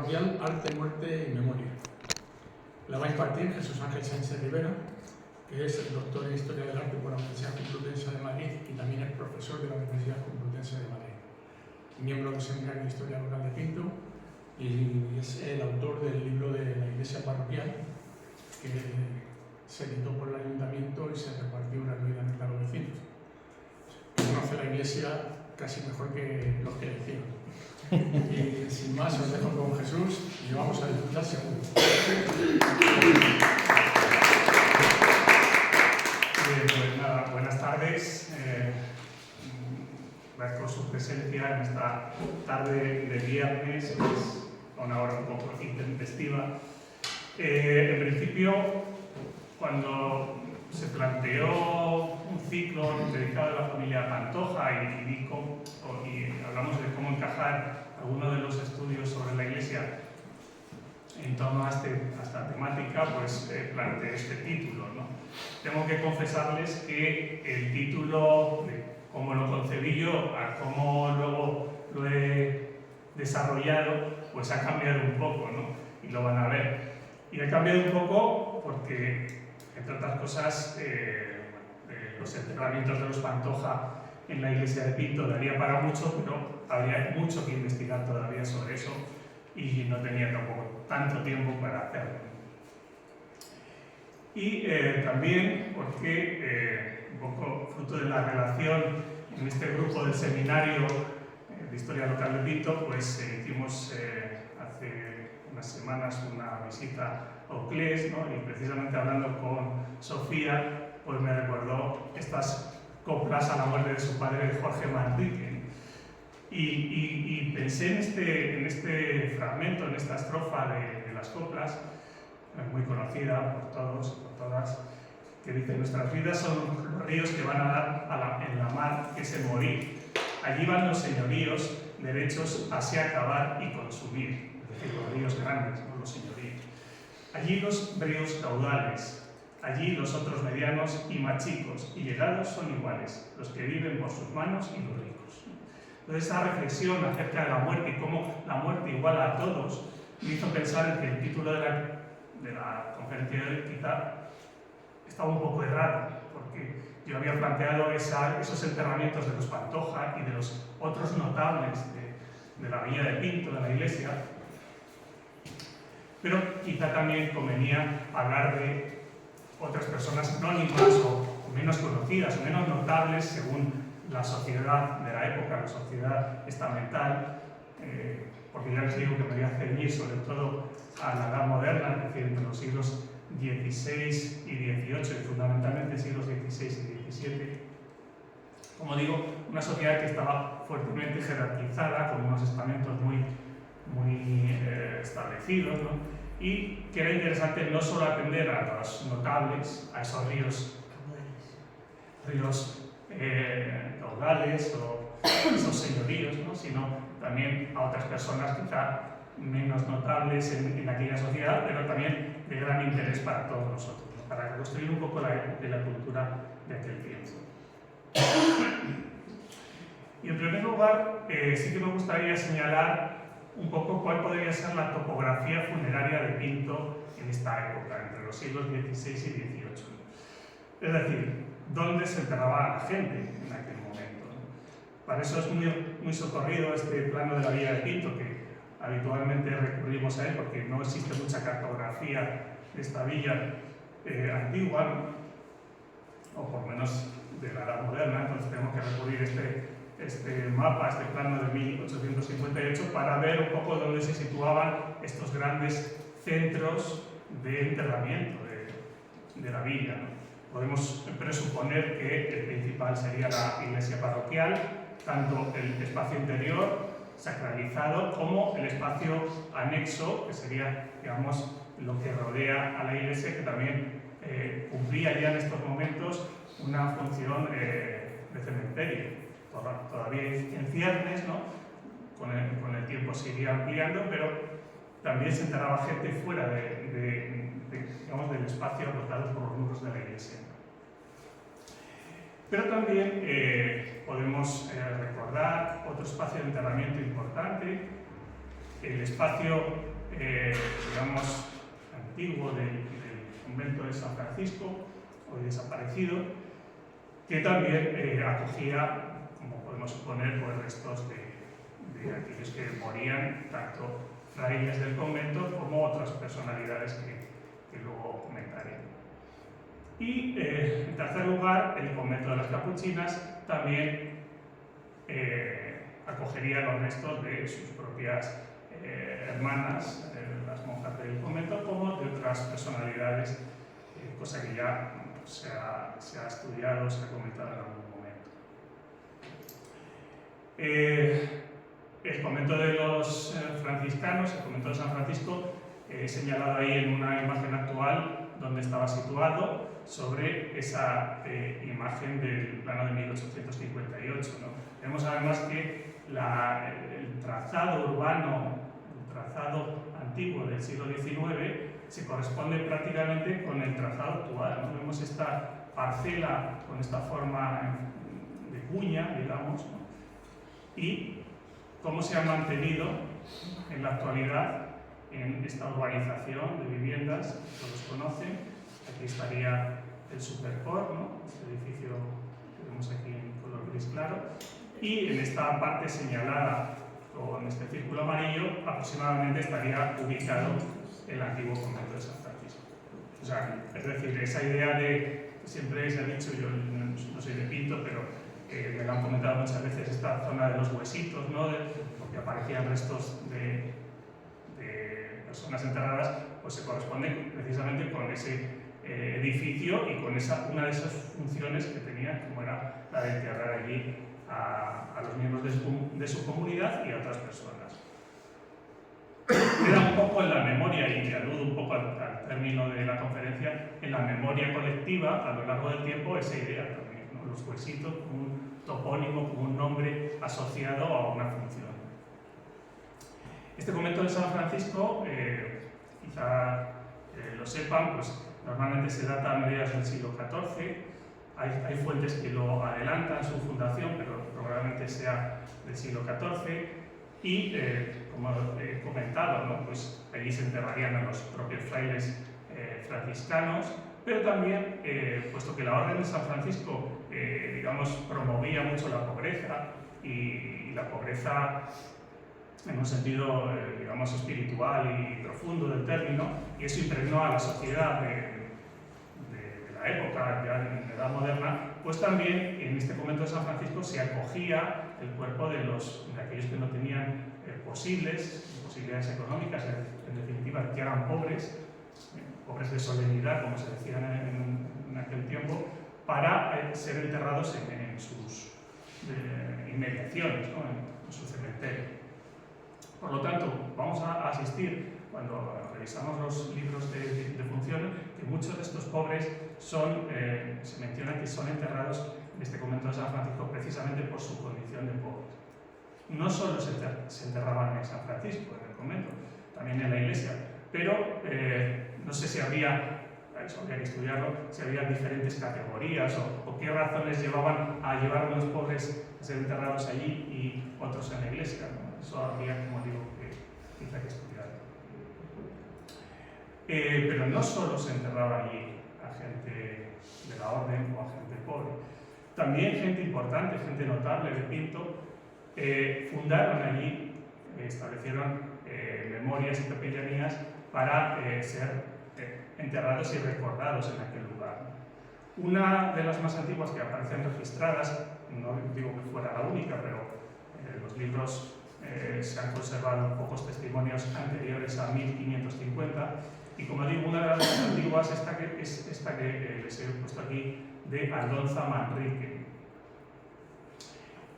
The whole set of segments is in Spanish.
parroquial Arte, Muerte y Memoria. La va a impartir Jesús Ángel Sánchez Rivera, que es el doctor en Historia del Arte por la Universidad Complutense de Madrid y también es profesor de la Universidad Complutense de Madrid. Miembro del Seminario de Historia Local de Pinto y es el autor del libro de la Iglesia Parroquial, que se editó por el Ayuntamiento y se repartió gratuitamente a los vecinos. Conoce la Iglesia casi mejor que los que decimos. Y sin más, os dejo con Jesús y vamos a disfrutar seguro. Pues nada, buenas tardes. Agradezco su presencia en esta tarde de viernes, que es una hora un poco intempestiva. En principio, cuando se planteó un ciclo dedicado a la familia Pantoja y hablamos de cómo encajar algunos de los estudios sobre la Iglesia en torno a esta temática, pues planteé este título, ¿no? Tengo que confesarles que el título, como lo concebí yo, a cómo luego lo he desarrollado, pues ha cambiado un poco, ¿no? Y lo van a ver. Y ha cambiado un poco porque, entre otras cosas, los enterramientos de los Pantoja en la iglesia de Pinto daría para mucho, pero habría mucho que investigar todavía sobre eso y no tenía tampoco tanto tiempo para hacerlo. Y también porque, un poco fruto de la relación en este grupo del seminario de Historia Local de Pinto, pues hicimos hace unas semanas una visita a Auclés, ¿no? Y precisamente hablando con Sofía, pues me recordó estas coplas a la muerte de su padre, Jorge Manrique. Y pensé en este fragmento, en esta estrofa de las coplas, muy conocida por todos y por todas, que dice: nuestras vidas son los ríos que van a dar en la mar que se morir. Allí van los señoríos, derechos así acabar y consumir. Es decir, los ríos grandes, no los señoríos. Allí los ríos caudales, allí los otros medianos y más chicos, y llegados son iguales, los que viven por sus manos y los ricos. Entonces, esa reflexión acerca de la muerte y cómo la muerte iguala a todos, me hizo pensar en que el título de la conferencia de hoy quizá estaba un poco errado, porque yo había planteado esos enterramientos de los Pantoja y de los otros notables de la villa de Pinto, de la iglesia, pero quizá también convenía hablar de otras personas anónimas o menos conocidas o menos notables según la sociedad de la época, la sociedad estamental, porque ya les digo que me voy a ceñir sobre todo a la Edad Moderna, es decir, entre los siglos XVI y XVIII, y fundamentalmente siglos XVI y XVII. Como digo, una sociedad que estaba fuertemente jerarquizada, con unos estamentos muy establecidos, ¿no? Y que era interesante no solo atender a los notables, a esos ríos caudales o esos señoríos, ¿no? Sino también a otras personas quizá menos notables en aquella sociedad, pero también de gran interés para todos nosotros, ¿no? Para reconstruir un poco de la cultura de aquel tiempo. Y en primer lugar, sí que me gustaría señalar un poco cuál podría ser la topografía funeraria de Pinto en esta época, entre los siglos XVI y XVIII. Es decir, dónde se enterraba a la gente en aquel momento, ¿no? Para eso es muy socorrido este plano de la villa de Pinto, que habitualmente recurrimos a él porque no existe mucha cartografía de esta villa antigua, ¿no? O por lo menos de la Edad Moderna, entonces tenemos que recurrir a este mapa, este plano de 1858, para ver un poco dónde se situaban estos grandes centros de enterramiento de la villa, ¿no? Podemos presuponer que el principal sería la iglesia parroquial, tanto el espacio interior sacralizado como el espacio anexo, que sería, digamos, lo que rodea a la iglesia, que también cumplía ya en estos momentos una función de cementerio. Todavía en ciernes, ¿no? Con el tiempo se iría ampliando, pero también se enterraba gente fuera digamos, del espacio acotado por los muros de la iglesia. Pero también podemos recordar otro espacio de enterramiento importante, el espacio, digamos, antiguo del convento de San Francisco, hoy desaparecido, que también acogía, como podemos suponer, pues, restos de aquellos que morían, tanto frailes del convento como otras personalidades que luego comentaré. Y en tercer lugar, el convento de las Capuchinas también acogería los restos de sus propias hermanas, las monjas del convento, como de otras personalidades, cosa que ya se ha estudiado, se ha comentado en algún momento. El convento de los franciscanos, el convento de San Francisco, he señalado ahí en una imagen actual donde estaba situado, sobre esa imagen del plano de 1858. ¿no? Vemos además que el trazado urbano, el trazado antiguo del siglo XIX, se corresponde prácticamente con el trazado actual. ¿no? Vemos esta parcela con esta forma de cuña, digamos, ¿no? Y cómo se ha mantenido en la actualidad en esta urbanización de viviendas, todos conocen. Aquí estaría el Superport, ¿no? Este edificio que vemos aquí en color gris claro. Y en esta parte señalada con este círculo amarillo, aproximadamente estaría ubicado el antiguo convento de San Francisco. O sea, es decir, esa idea de, siempre se ha dicho, yo no soy de Pinto, pero me lo han comentado muchas veces, esta zona de los huesitos, ¿no? Porque aparecían restos de personas enterradas, pues se corresponde precisamente con ese edificio y con una de esas funciones que tenía, como era la de enterrar allí a los miembros de su comunidad y a otras personas. Queda un poco en la memoria, y aludo un poco al término de la conferencia, en la memoria colectiva a lo largo del tiempo esa idea también, ¿no? Los huesitos como un topónimo, como un nombre asociado a una función. Este convento de San Francisco, quizá lo sepan, pues normalmente se data a mediados del siglo XIV. Hay fuentes que lo adelantan su fundación, pero probablemente sea del siglo XIV. Y, como he comentado, ¿no? Pues allí se enterrarían a los propios frailes franciscanos, pero también, puesto que la Orden de San Francisco, digamos, promovía mucho la pobreza, y la pobreza en un sentido, digamos, espiritual y profundo del término, y eso impregnó a la sociedad de la época, ya en la Edad Moderna, pues también en este convento de San Francisco se acogía el cuerpo de aquellos que no tenían posibilidades económicas, en definitiva, que eran pobres de solemnidad, como se decía en aquel tiempo, para ser enterrados en sus inmediaciones, ¿no? en su cementerio. Por lo tanto, vamos a asistir, cuando revisamos los libros de funciones, que muchos de estos pobres se menciona que son enterrados en este convento de San Francisco precisamente por su condición de pobres. No solo se enterraban en San Francisco, en el convento, también en la iglesia, pero no sé si habría, eso habría que estudiarlo, si había diferentes categorías o qué razones llevaban a llevar a los pobres a ser enterrados allí y otros en la iglesia, ¿no? Eso habría, como digo, que quizá que estudiar. Pero no solo se enterraba allí a gente de la orden o a gente pobre, también gente importante, gente notable de Pinto, fundaron allí, establecieron memorias y capellanías para ser enterrados y recordados en aquel lugar. Una de las más antiguas que aparecen registradas, no digo que fuera la única, pero los libros se han conservado pocos testimonios anteriores a 1550, y como digo, una de las más antiguas es esta que les he puesto aquí, de Aldonza Manrique,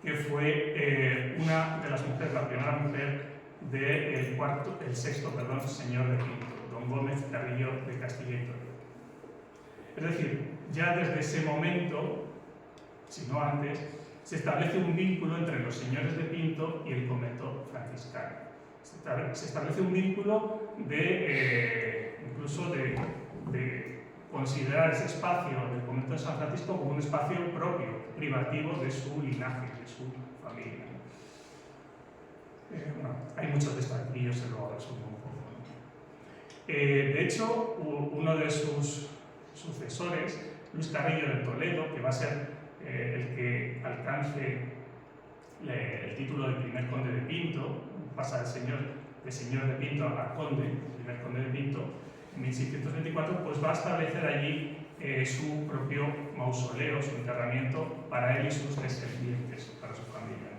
que fue una de las mujeres, la primera mujer del sexto señor de Pinto, don Gómez Carrillo de Castilla y Toledo. Es decir, ya desde ese momento, si no antes, se establece un vínculo entre los señores de Pinto y el convento franciscano. Se establece un vínculo incluso de considerar ese espacio del convento de San Francisco como un espacio propio, privativo de su linaje, de su familia. Bueno, hay muchos de estos aquí, yo se lo resumo un poco. De hecho, uno de sus sucesores, Luis Carrillo de Toledo, que va a ser el que alcance el título de primer conde de Pinto, pasa de señor de Pinto a conde, el primer conde de Pinto, en 1624, pues va a establecer allí su propio mausoleo, su enterramiento para él y sus descendientes, para su familia.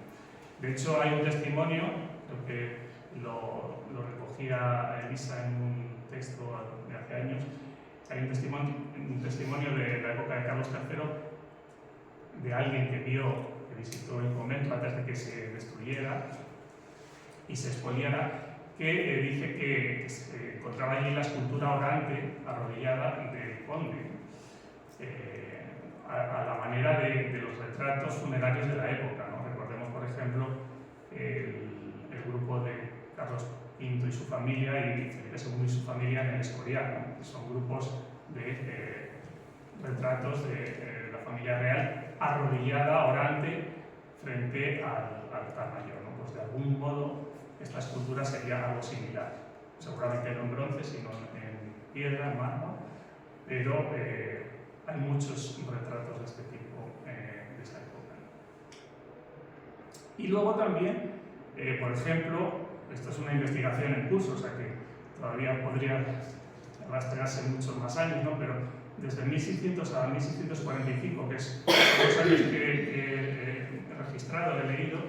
De hecho, hay un testimonio, creo que lo recogía Elisa en un texto de hace años, hay un testimonio de la época de Carlos III, de alguien que visitó el convento antes de que se destruyera y se expoliara, que dice que se encontraba allí la escultura orante arrodillada del conde, a la manera de los retratos funerarios de la época, ¿no? Recordemos, por ejemplo, el grupo de Carlos V y su familia y Felipe II y su familia en el Escorial, ¿no? Que son grupos de retratos de la familia real arrodillada, orante, frente al altar mayor, ¿no? Pues de algún modo esta escultura sería algo similar, seguramente no en bronce, sino en piedra, en mármol, pero hay muchos retratos de este tipo de esa época. Y luego también, por ejemplo, esto es una investigación en curso, o sea que todavía podría rastrearse muchos más años, ¿no? Pero desde 1600 a 1645, que es los años que he registrado, he leído,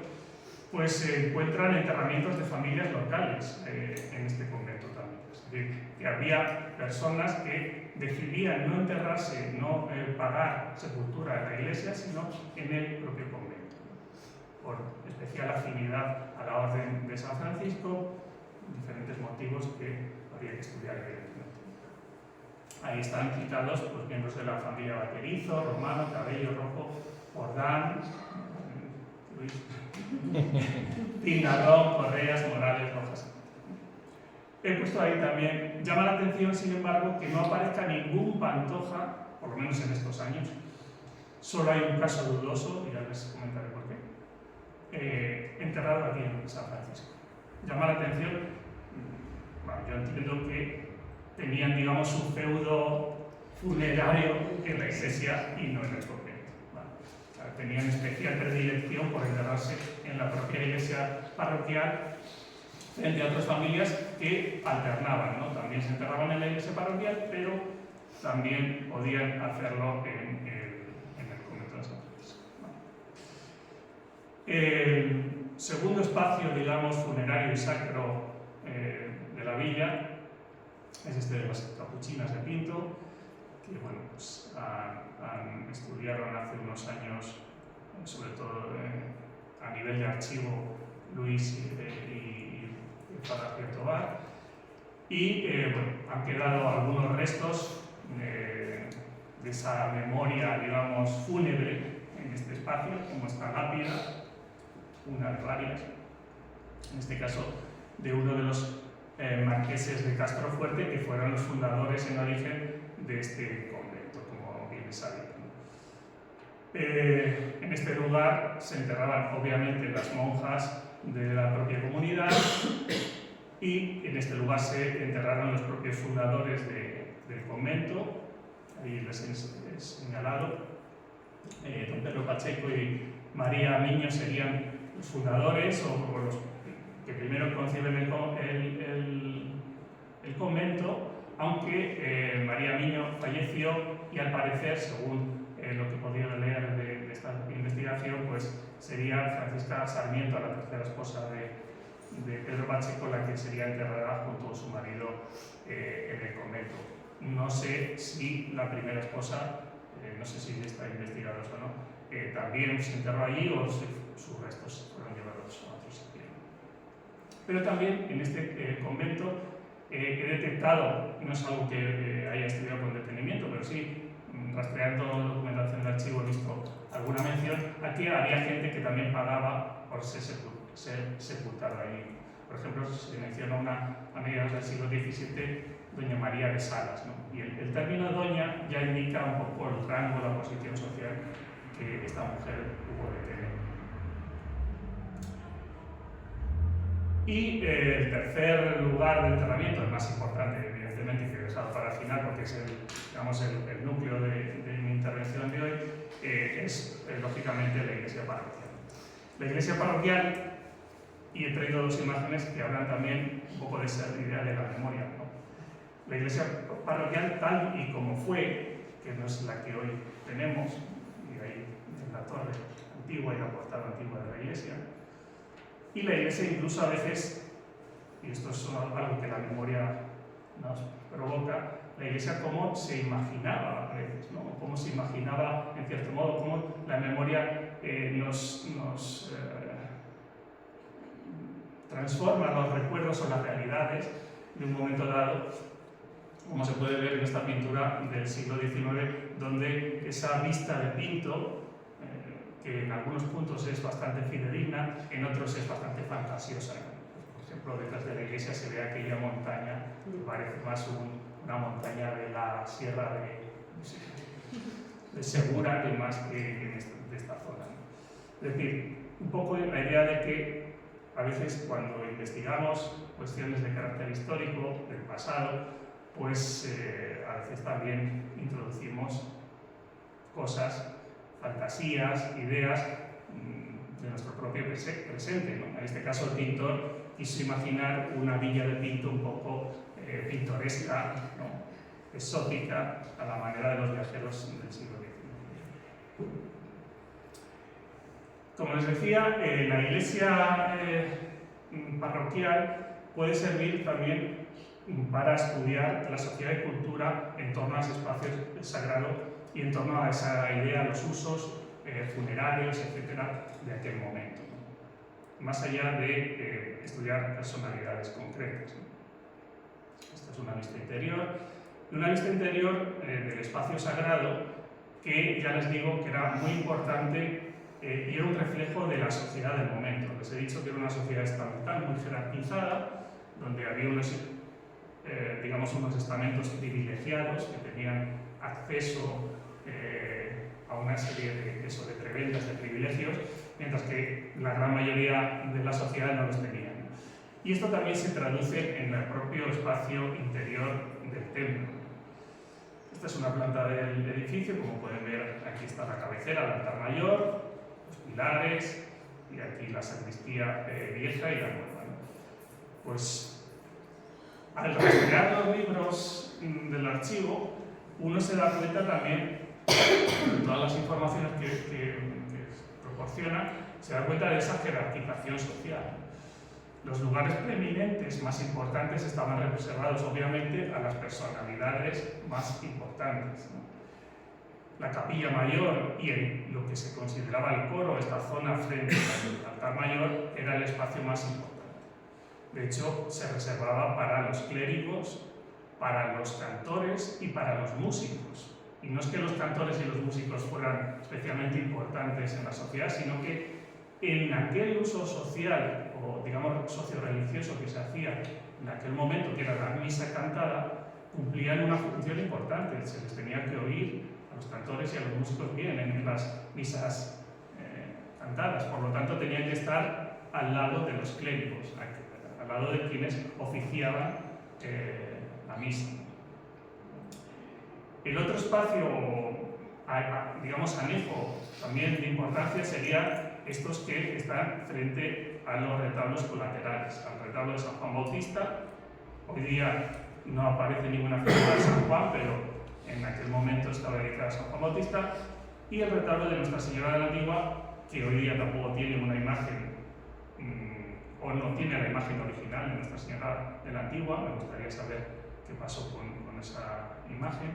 pues se encuentran enterramientos de familias locales en este convento también. Es decir, que había personas que decidían no enterrarse, no pagar sepultura en la iglesia, sino en el propio convento, por especial afinidad a la orden de San Francisco, diferentes motivos que habría que estudiar evidentemente. Ahí están citados pues, miembros de la familia Vaquerizo, Romano, Cabello, Rojo, Ordán, Luis, Pinarrón, Correas, Morales, Rojas. He puesto ahí también, llama la atención, sin embargo, que no aparezca ningún Pantoja, por lo menos en estos años. Solo hay un caso dudoso, y ya les comentaré por qué, enterrado aquí en San Francisco. Llama la atención, bueno, yo entiendo que tenían, digamos, su feudo funerario en la iglesia y no en el convento. Bueno, o sea, tenían especial predilección por enterrarse en la propia iglesia parroquial frente a otras familias que alternaban, ¿no? También se enterraban en la iglesia parroquial, pero también podían hacerlo en el convento de San Francisco. El segundo espacio, digamos, funerario y sacro de la villa es este de las Capuchinas de Pinto, que bueno, pues, estudiaron hace unos años, sobre todo a nivel de archivo, Luis y Parroquia Tobar, y bueno, han quedado algunos restos de esa memoria, digamos, fúnebre en este espacio, como esta lápida, una de varias, en este caso de uno de los marqueses de Castrofuerte, que fueron los fundadores en origen de este convento, como bien saben. En este lugar se enterraban obviamente las monjas de la propia comunidad y en este lugar se enterraron los propios fundadores del convento. Ahí les he señalado, don Pedro Pacheco y María Miño serían los fundadores o los que primero conciben el convento, aunque María Miño falleció y al parecer, según lo que he podido leer de esta investigación, pues sería Francisca Sarmiento, la tercera esposa de Pedro Pacheco, la que sería enterrada junto a su marido en el convento. No sé si la primera esposa, no sé si está investigado o no, también se enterró allí o si sus restos fueron llevados a otro sitio. Pero también en este convento he detectado, no es algo que haya estudiado con detenimiento, pero sí rastreando documentación de archivo he visto alguna mención. Aquí había gente que también pagaba por ser sepultada allí. Por ejemplo, se menciona a mediados del siglo XVII doña María de Salas, ¿no? Y el término doña ya indica un poco el rango, la posición social que esta mujer hubo de tener. Y el tercer lugar de enterramiento, el más importante, evidentemente, que he dejado para el final porque es el núcleo de mi intervención de hoy, es lógicamente la iglesia parroquial. La iglesia parroquial, y he traído dos imágenes que hablan también un poco de esa idea de la memoria, ¿no? La iglesia parroquial tal y como fue, que no es la que hoy tenemos, y ahí en la torre antigua y la portada antigua de la iglesia, y la iglesia incluso a veces, y esto es algo que la memoria nos provoca, la iglesia cómo se imaginaba a veces, ¿no? Cómo se imaginaba, en cierto modo, cómo la memoria nos transforma los recuerdos o las realidades de un momento dado, como se puede ver en esta pintura del siglo XIX, donde esa vista de Pinto, que en algunos puntos es bastante fidedigna, en otros es bastante fantasiosa. Por ejemplo, detrás de la iglesia se ve aquella montaña, que parece más una montaña de la sierra de Segura que más que de esta zona. Es decir, un poco la idea de que a veces cuando investigamos cuestiones de carácter histórico, del pasado, pues a veces también introducimos cosas, fantasías, ideas de nuestro propio presente, ¿no? En este caso el pintor quiso imaginar una villa de Pinto un poco pintoresca, ¿no? Exótica, a la manera de los viajeros del siglo XIX. Como les decía, la iglesia parroquial puede servir también para estudiar la sociedad y cultura en torno a ese espacio sagrado y en torno a esa idea, los usos funerarios, etcétera, de aquel momento, ¿no? Más allá de estudiar personalidades concretas, ¿no? Esta es una vista interior del espacio sagrado que ya les digo que era muy importante y era un reflejo de la sociedad del momento. Les he dicho que era una sociedad estamental muy jerarquizada, donde había unos estamentos privilegiados que tenían acceso a una serie de prebendas, de privilegios, mientras que la gran mayoría de la sociedad no los tenían. Y esto también se traduce en el propio espacio interior del templo. Esta es una planta del edificio, como pueden ver, aquí está la cabecera, el altar mayor, los pilares, y aquí la sacristía vieja y la nueva, ¿no? Pues al rastrear los libros del archivo, uno se da cuenta también de todas las informaciones que proporciona, se da cuenta de esa jerarquización social. Los lugares preeminentes más importantes estaban reservados, obviamente, a las personalidades más importantes, ¿no? La capilla mayor y lo que se consideraba el coro, esta zona frente al altar mayor, era el espacio más importante. De hecho, se reservaba para los clérigos, para los cantores y para los músicos. Y no es que los cantores y los músicos fueran especialmente importantes en la sociedad, sino que en aquel uso social o, digamos, socio-religioso que se hacía en aquel momento, que era la misa cantada, cumplían una función importante. Se les tenía que oír a los cantores y a los músicos bien en las misas cantadas. Por lo tanto, tenían que estar al lado de los clérigos, al lado de quienes oficiaban la misa. El otro espacio, digamos, anejo también de importancia sería estos que están frente a los retablos colaterales. Al retablo de San Juan Bautista, hoy día no aparece ninguna figura de San Juan, pero en aquel momento estaba dedicada a San Juan Bautista, y el retablo de Nuestra Señora de la Antigua, que hoy día tampoco tiene una imagen, o no tiene la imagen original de Nuestra Señora de la Antigua. Me gustaría saber qué pasó con esa imagen,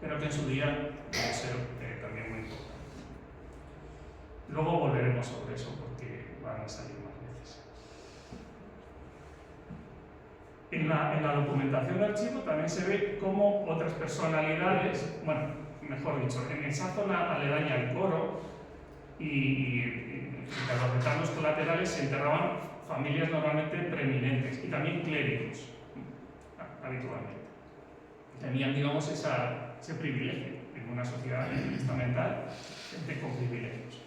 pero que en su día debe ser también muy importante. Luego volveremos sobre eso porque van a salir más veces. En la documentación de archivo también se ve cómo otras personalidades, bueno, mejor dicho, en esa zona aledaña al coro y en los retablos colaterales se enterraban familias normalmente preeminentes y también clérigos, habitualmente. Tenían, digamos, ese privilegio en una sociedad estamental, gente con privilegios.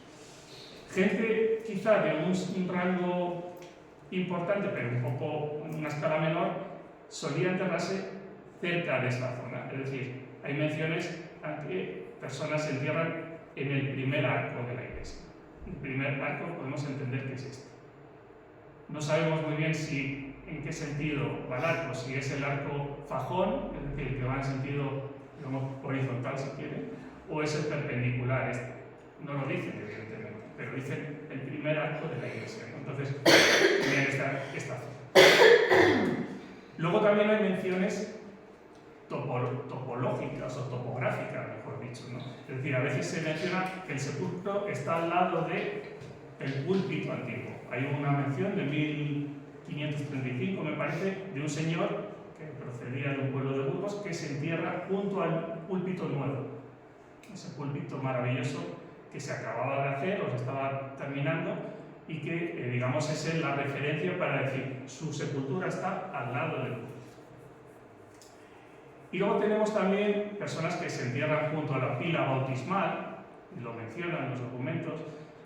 Gente quizá de un rango importante, pero un poco en una escala menor, solía enterrarse cerca de esta zona. Es decir, hay menciones a que personas se entierran en el primer arco de la iglesia. El primer arco podemos entender que es este. No sabemos muy bien en qué sentido va el arco, si es el arco fajón, es decir, el que va en sentido, digamos, horizontal si quiere, o es el perpendicular este. No lo dicen, evidentemente, pero dicen el primer arco de la iglesia, ¿no? Entonces, tendría que estar esta zona. Luego también hay menciones topológicas o topográficas, mejor dicho, ¿no? Es decir, a veces se menciona que el sepulcro está al lado del púlpito antiguo. Hay una mención de 1535, me parece, de un señor que procedía de un pueblo de Burgos que se entierra junto al púlpito nuevo. Ese púlpito maravilloso que se acababa de hacer o se estaba terminando y que, digamos, es la referencia para decir su sepultura está al lado del púlpito. Y luego tenemos también personas que se entierran junto a la pila bautismal, y lo mencionan en los documentos.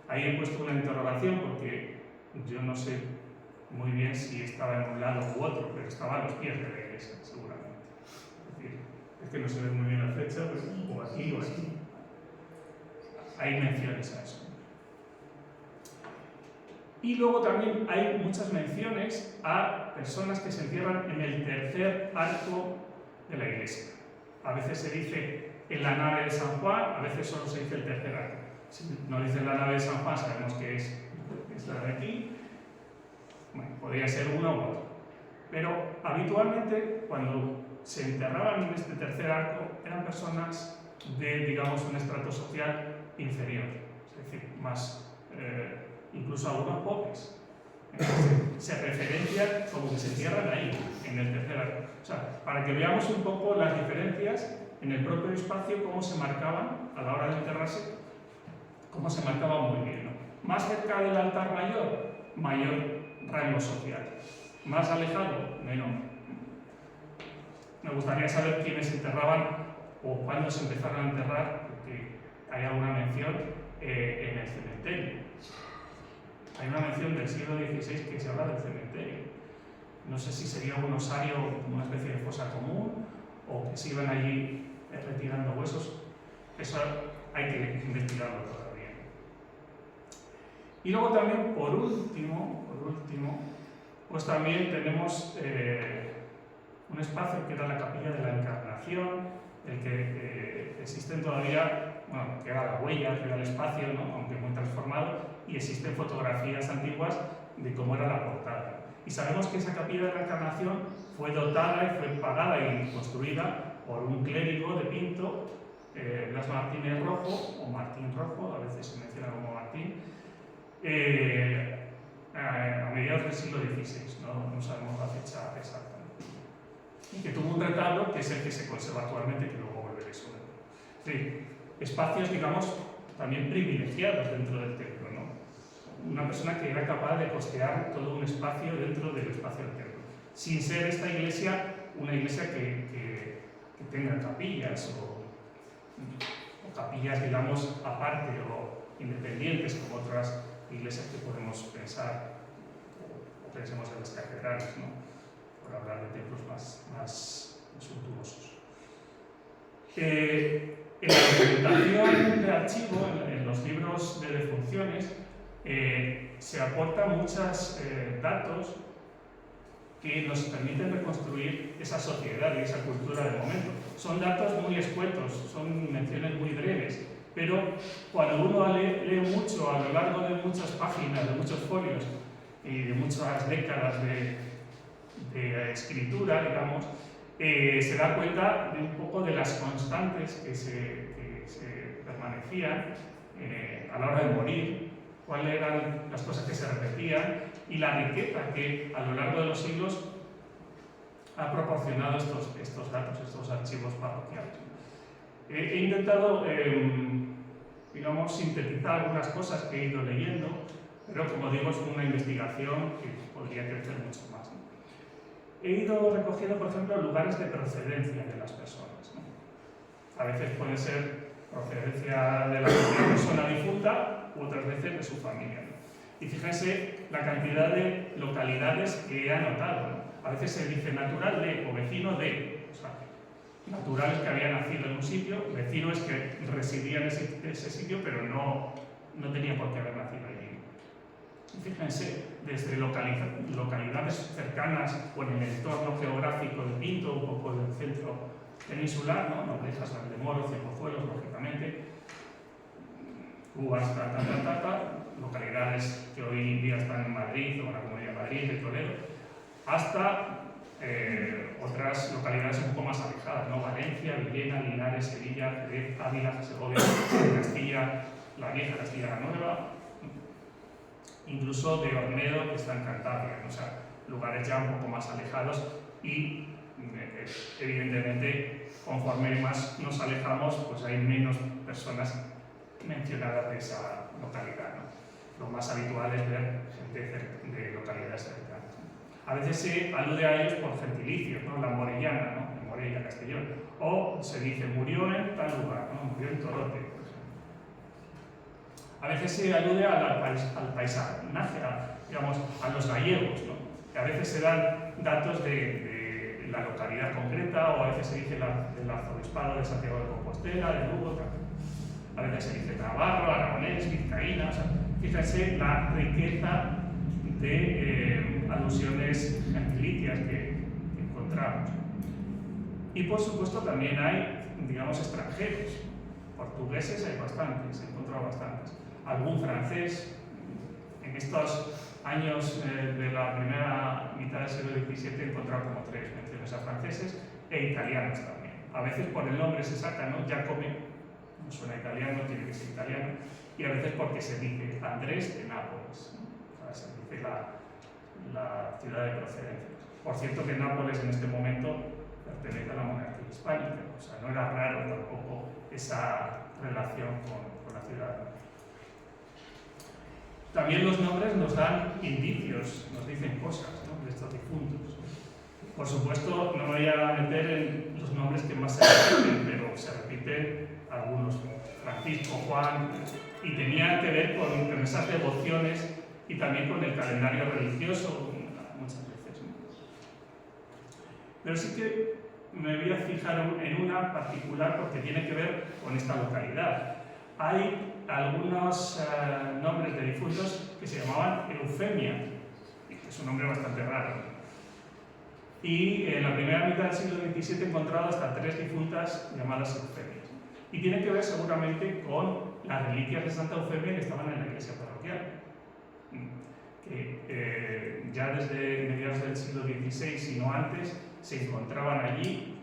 Ahí he puesto una interrogación porque yo no sé muy bien si estaba en un lado u otro, pero estaba a los pies de la iglesia, seguramente. Es que no se ve muy bien la fecha, pues, o aquí o aquí. Hay menciones a eso. Y luego también hay muchas menciones a personas que se entierran en el tercer arco de la iglesia. A veces se dice en la nave de San Juan, a veces solo se dice el tercer arco. Si no dice la nave de San Juan, sabemos que es la de aquí. Bueno, podría ser uno u otro. Pero habitualmente, cuando se enterraban en este tercer arco, eran personas de, digamos, un estrato social inferior, es decir, más, incluso algunos pobres. Se referencia como que se entierran ahí, en el tercer arco. O sea, para que veamos un poco las diferencias en el propio espacio, cómo se marcaban a la hora de enterrarse, cómo se marcaban muy bien, ¿no? Más cerca del altar mayor rango social. Más alejado, menor. Me gustaría saber quiénes se enterraban o cuándo se empezaron a enterrar, porque hay alguna mención en el cementerio. Hay una mención del siglo XVI que se habla del cementerio. No sé si sería un osario, una especie de fosa común, o que se iban allí retirando huesos. Eso hay que investigarlo todavía. Y luego también, por último, pues también tenemos un espacio que era la Capilla de la Encarnación, el que existen todavía, bueno, queda la huella, queda el espacio, ¿no? Aunque muy transformado, y existen fotografías antiguas de cómo era la portada. Y sabemos que esa Capilla de la Encarnación fue dotada y fue pagada y construida por un clérigo de Pinto, Blas Martínez Rojo, o Martín Rojo, a veces se menciona como Martín, a mediados del siglo XVI, no sabemos la fecha exacta. Y que tuvo un retablo que es el que se conserva actualmente, que luego volveré sobre. Sí, espacios, digamos, también privilegiados dentro del templo, ¿no? Una persona que era capaz de costear todo un espacio dentro del espacio del templo, sin ser esta iglesia una iglesia que tenga capillas o capillas, digamos, aparte o independientes como otras iglesias que podemos pensar o pensemos en las catedrales, ¿no? Por hablar de templos más suntuosos. En la documentación de archivo, en los libros de defunciones, se aportan muchos datos que nos permiten reconstruir esa sociedad y esa cultura del momento. Son datos muy escuetos, son menciones muy breves, pero cuando uno lee mucho a lo largo de muchas páginas, de muchos folios y de muchas décadas de escritura, digamos, se da cuenta de un poco de las constantes que se permanecían a la hora de morir, cuáles eran las cosas que se repetían y la riqueza que a lo largo de los siglos ha proporcionado estos datos, estos archivos parroquiales. He intentado, digamos, sintetizar algunas cosas que he ido leyendo, pero como digo, es una investigación que podría crecer mucho más, ¿no? He ido recogiendo, por ejemplo, lugares de procedencia de las personas, ¿no? A veces puede ser procedencia de la persona difunta, u otras veces de su familia, ¿no? Y fíjense la cantidad de localidades que he anotado, ¿no? A veces se dice natural de o vecino de. O sea, natural es que había nacido en un sitio, vecino es que residía en ese sitio, pero no tenía por qué haber nacido allí. Y fíjense, desde localidades cercanas o en el entorno geográfico de Pinto, un poco del centro peninsular, ¿no? Noblezas, Valdemoros, Cienfuegos, lógicamente, Cubas, localidades que hoy en día están en Madrid o en la Comunidad de Madrid, de Toledo, hasta otras localidades un poco más alejadas, ¿no? Valencia, Villena, Linares, Sevilla, Jerez, Ávila, Segovia, Castilla, la Vieja, Castilla la Nueva, incluso de Ornedo, que está en Cantabria, ¿no? O sea, lugares ya un poco más alejados y evidentemente conforme más nos alejamos, pues hay menos personas mencionadas de esa localidad, ¿no? Lo más habitual es ver gente de localidades cercanas. A veces se alude a ellos por gentilicios, ¿no? La morellana, ¿no? En Morella, Castellón. O se dice murió en tal lugar, ¿no? Murió en Torote, por ejemplo. A veces se alude al paisanaje, digamos, a los gallegos, ¿no? Que a veces se dan datos de la localidad concreta, o a veces se dice del arzobispado de Santiago de Compostela, de Lugo, tal. A veces se dice Navarro, Aragonés, Vizcaína. O sea, fíjense la riqueza de alusiones gentilicias que encontramos. Y por supuesto también hay, digamos, extranjeros. Portugueses hay bastantes, he encontrado bastantes. Algún francés. En estos años de la primera mitad del siglo XVII he encontrado como 3 menciones a franceses e italianos también. A veces por el nombre se saca, ¿no? Giacomo, no suena italiano, tiene que ser italiano. Y a veces porque se dice Andrés de Nápoles, ¿no? O sea, se dice la ciudad de procedencia. Por cierto que Nápoles en este momento pertenece a la monarquía hispánica, o sea, no era raro tampoco esa relación con la ciudad. También los nombres nos dan indicios, nos dicen cosas, ¿no? De estos difuntos. Por supuesto, no me voy a meter en los nombres que más se repiten, pero se repiten algunos, Francisco, Juan, y tenía que ver con esas devociones y también con el calendario religioso, muchas veces, ¿no? Pero sí que me voy a fijar en una particular porque tiene que ver con esta localidad. Hay algunos nombres de difuntos que se llamaban Eufemia, que es un nombre bastante raro. Y en la primera mitad del siglo XVII he encontrado hasta 3 difuntas llamadas Eufemias. Y tiene que ver seguramente con las reliquias de Santa Eufemia que estaban en la iglesia parroquial, que ya desde mediados del siglo XVI, si no antes, se encontraban allí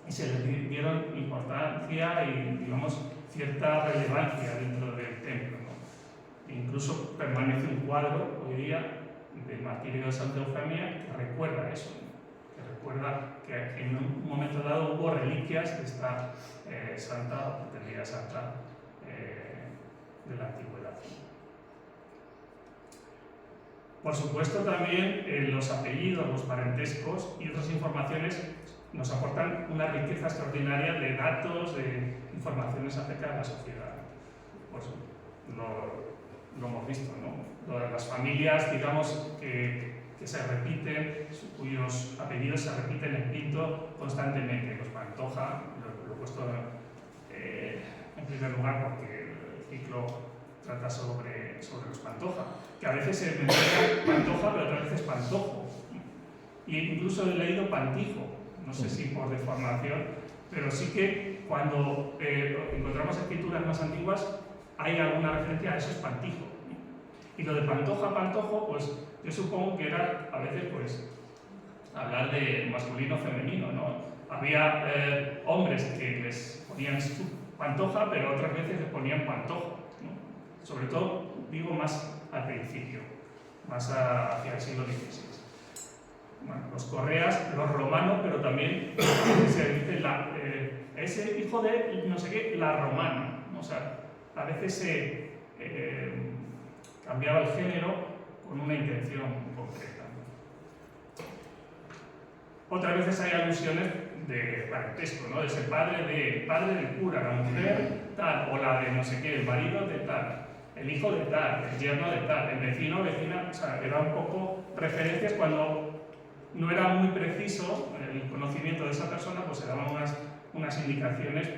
y se les dieron importancia y, digamos, cierta relevancia dentro del templo, ¿no? Incluso permanece un cuadro hoy día del martirio de Santa Eufemia que recuerda eso, ¿no? Que recuerda que en un momento dado hubo reliquias de esta santa, o pretendida santa, de la antigüedad. Por supuesto también los apellidos, los parentescos y otras informaciones nos aportan una riqueza extraordinaria de datos, de informaciones acerca de la sociedad. Pues lo hemos visto, ¿no? Las familias, digamos, que se repiten, cuyos apellidos se repiten en Pinto constantemente. Los Pantoja, lo he puesto en primer lugar porque el ciclo trata sobre los Pantoja, que a veces se menciona Pantoja, pero otras veces Pantojo. Y incluso he leído Pantijo, no sé si por deformación, pero sí que cuando encontramos escrituras más antiguas hay alguna referencia a eso, es Pantijo. Y lo de Pantoja, Pantojo, pues yo supongo que era a veces pues hablar de masculino femenino, ¿no? Había hombres que les ponían su Pantoja, pero otras veces les ponían Pantojo, ¿no? Sobre todo, digo, más al principio, más hacia el siglo XVI. Bueno, los Correas, los romanos, pero también se dice ese hijo de no sé qué, la romana, ¿no? O sea, a veces se cambiaba el género con una intención concreta, ¿no? Otras veces hay alusiones de parentesco, ¿no? De ser padre del cura, la mujer tal, o la de no sé qué, el marido de tal. el hijo de tal, el yerno de tal, el vecino, vecina, o sea, era un poco referencias cuando no era muy preciso el conocimiento de esa persona, pues se daban unas indicaciones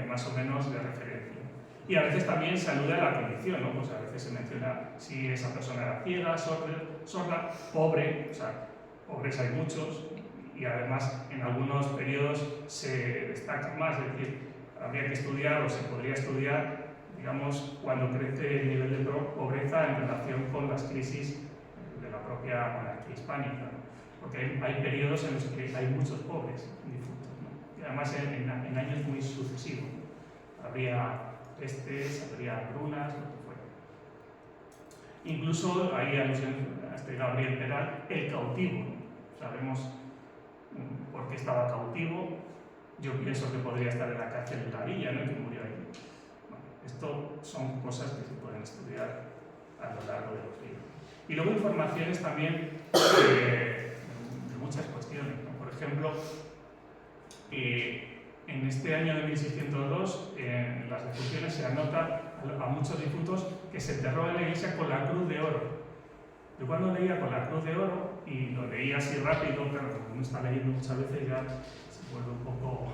más o menos de referencia. Y a veces también se alude a la condición, ¿no? Pues a veces se menciona si esa persona era ciega, sorda, pobre, o sea, pobres hay muchos, y además en algunos periodos se destaca más, es decir, habría que estudiar o se podría estudiar, digamos, cuando crece el nivel de pobreza en relación con las crisis de la propia monarquía hispánica, ¿no? Porque hay periodos en los que hay muchos pobres difuntos, ¿no? Y además en años muy sucesivos, ¿no? Habría pestes, habría hambrunas, lo que fuera. Incluso hay alusión a este Gabriel Peral, el cautivo, ¿no? Sabemos por qué estaba cautivo. Yo pienso que podría estar en la cárcel de la Villa, ¿no? Y que murió ahí. Bueno, esto son cosas que se pueden estudiar a lo largo de los libros. Y luego informaciones también de muchas cuestiones, ¿no? Por ejemplo, en este año de 1602, en las defunciones se anota a muchos difuntos que se enterró en la iglesia con la cruz de oro. Yo cuando leía con la cruz de oro, y lo leía así rápido, claro, como uno está leyendo muchas veces ya se vuelve un poco...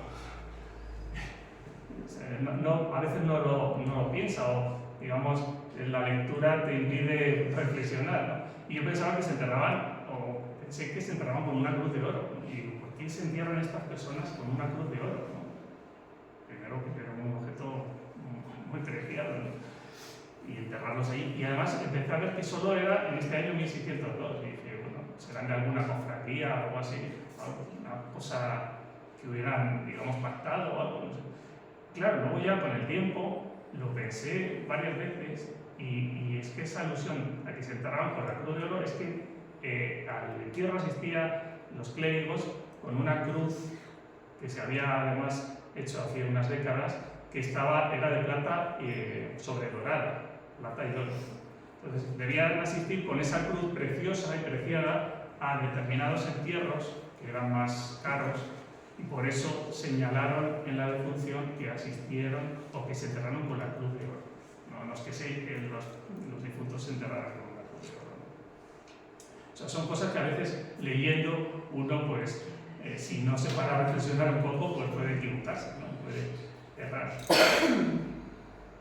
a veces no lo piensa, o digamos, la lectura te impide reflexionar, ¿no? Y yo pensaba que se enterraban, o pensé que se enterraban con una cruz de oro. Y ¿por qué se entierran estas personas con una cruz de oro, ¿no? Primero porque era un objeto muy preciado, ¿no? Y enterrarlos ahí. Y además empecé a ver que solo era en este año 1602. Y dije, bueno, serán de alguna cofradía o algo así, una cosa que hubieran, digamos, pactado o algo, no sé. Claro, luego ya con el tiempo lo pensé varias veces y es que esa alusión a que se enterraban con la cruz de oro es que al entierro asistían los clérigos con una cruz que se había además hecho hace unas décadas, que era de plata sobre dorada, plata y oro. Entonces debían asistir con esa cruz preciosa y preciada a determinados entierros que eran más caros, y por eso señalaron en la defunción que asistieron o que se enterraron con la cruz de oro. No es que los difuntos se enterraran con la cruz de oro, ¿no? O sea, son cosas que a veces leyendo uno, pues, si no se para a reflexionar un poco, pues puede equivocarse, ¿no? Puede errar.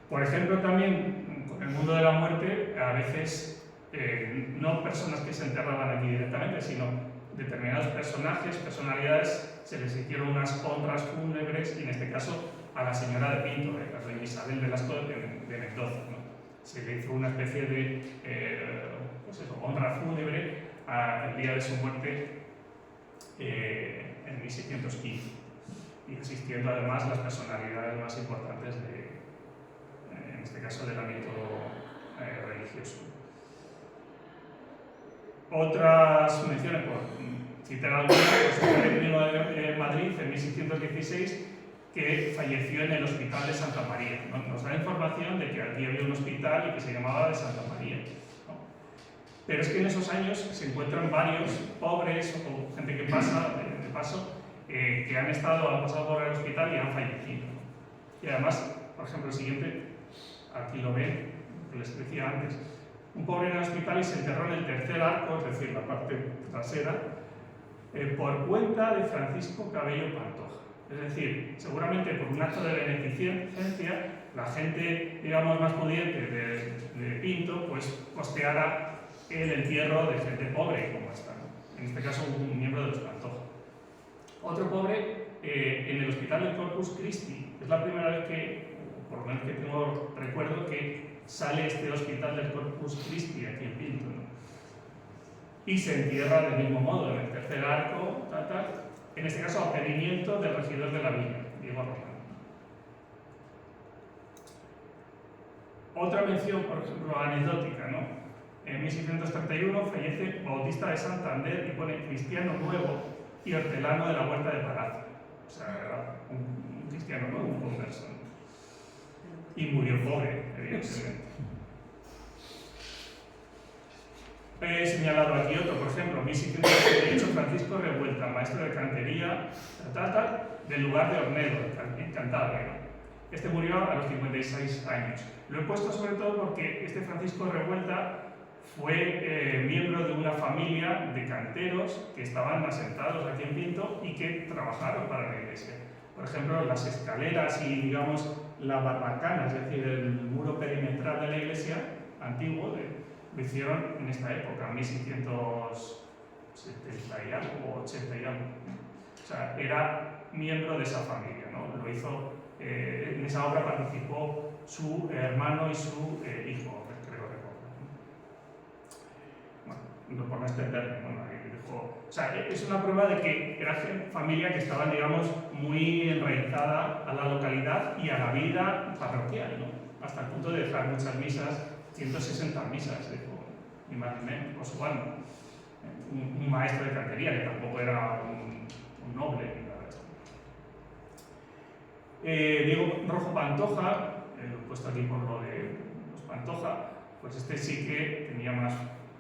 Por ejemplo, también con el mundo de la muerte, a veces no personas que se enterraban aquí directamente, sino determinados personajes, personalidades, se les hicieron unas honras fúnebres, y en este caso a la señora de Pinto, la reina Isabel Velasco de Mendoza, ¿no? Se le hizo una especie de honra fúnebre al día de su muerte en 1615, y asistiendo además las personalidades más importantes en este caso del ámbito religioso. Otras menciones, por citar algunas, pues el peregrino de Madrid en 1616, que falleció en el hospital de Santa María, ¿no? Nos da información de que aquí había un hospital y que se llamaba de Santa María, ¿no? Pero es que en esos años se encuentran varios pobres o gente que pasa de paso, que han pasado por el hospital y han fallecido, ¿no? Y además, por ejemplo, el siguiente, aquí lo ven, que les decía antes, un pobre en el hospital y se enterró en el tercer arco, es decir, la parte trasera, por cuenta de Francisco Cabello Pantoja. Es decir, seguramente por un acto de beneficencia, la gente, digamos, más pudiente de Pinto, pues costeara el entierro de gente pobre como esta, ¿no? En este caso, un miembro de los Pantoja. Otro pobre en el hospital del Corpus Christi. Es la primera vez que, por lo menos que tengo recuerdo, que sale este hospital del Corpus Christi aquí en Pinto, ¿no? Y se entierra del mismo modo, en el tercer arco, en este caso a pedimiento del regidor de la villa, Diego Román. Otra mención, por ejemplo, anecdótica, ¿no? En 1631 fallece Bautista de Santander y pone cristiano nuevo y hortelano de la Huerta de Palacio. O sea, era un cristiano nuevo, un converso, ¿no? Y murió pobre, evidentemente. He señalado aquí otro, por ejemplo, 1678, Francisco Revuelta, maestro de cantería, del lugar de Ornedo, en Cantabria, ¿no? Este murió a los 56 años. Lo he puesto sobre todo porque este Francisco Revuelta fue miembro de una familia de canteros que estaban asentados aquí en Pinto y que trabajaron para la iglesia. Por ejemplo, las escaleras y, digamos, la barbacana, es decir, el muro perimetral de la iglesia antiguo, lo hicieron en esta época, 1670 y algo, o 80 y algo. O sea, era miembro de esa familia, ¿no? Lo hizo, en esa obra participó su hermano y su hijo, creo recordar. Bueno, por no extenderme, bueno, ahí dejó. O sea, es una prueba de que era familia que estaba, digamos, muy enraizada a la localidad y a la vida parroquial, ¿no? Hasta el punto de dejar muchas misas, 160 misas, ni más ni menos, por su alma. Un maestro de cantería, que tampoco era un noble, ni nada de esto. Diego Rojo Pantoja, lo he puesto aquí por lo de los Pantoja, pues este sí que tenía más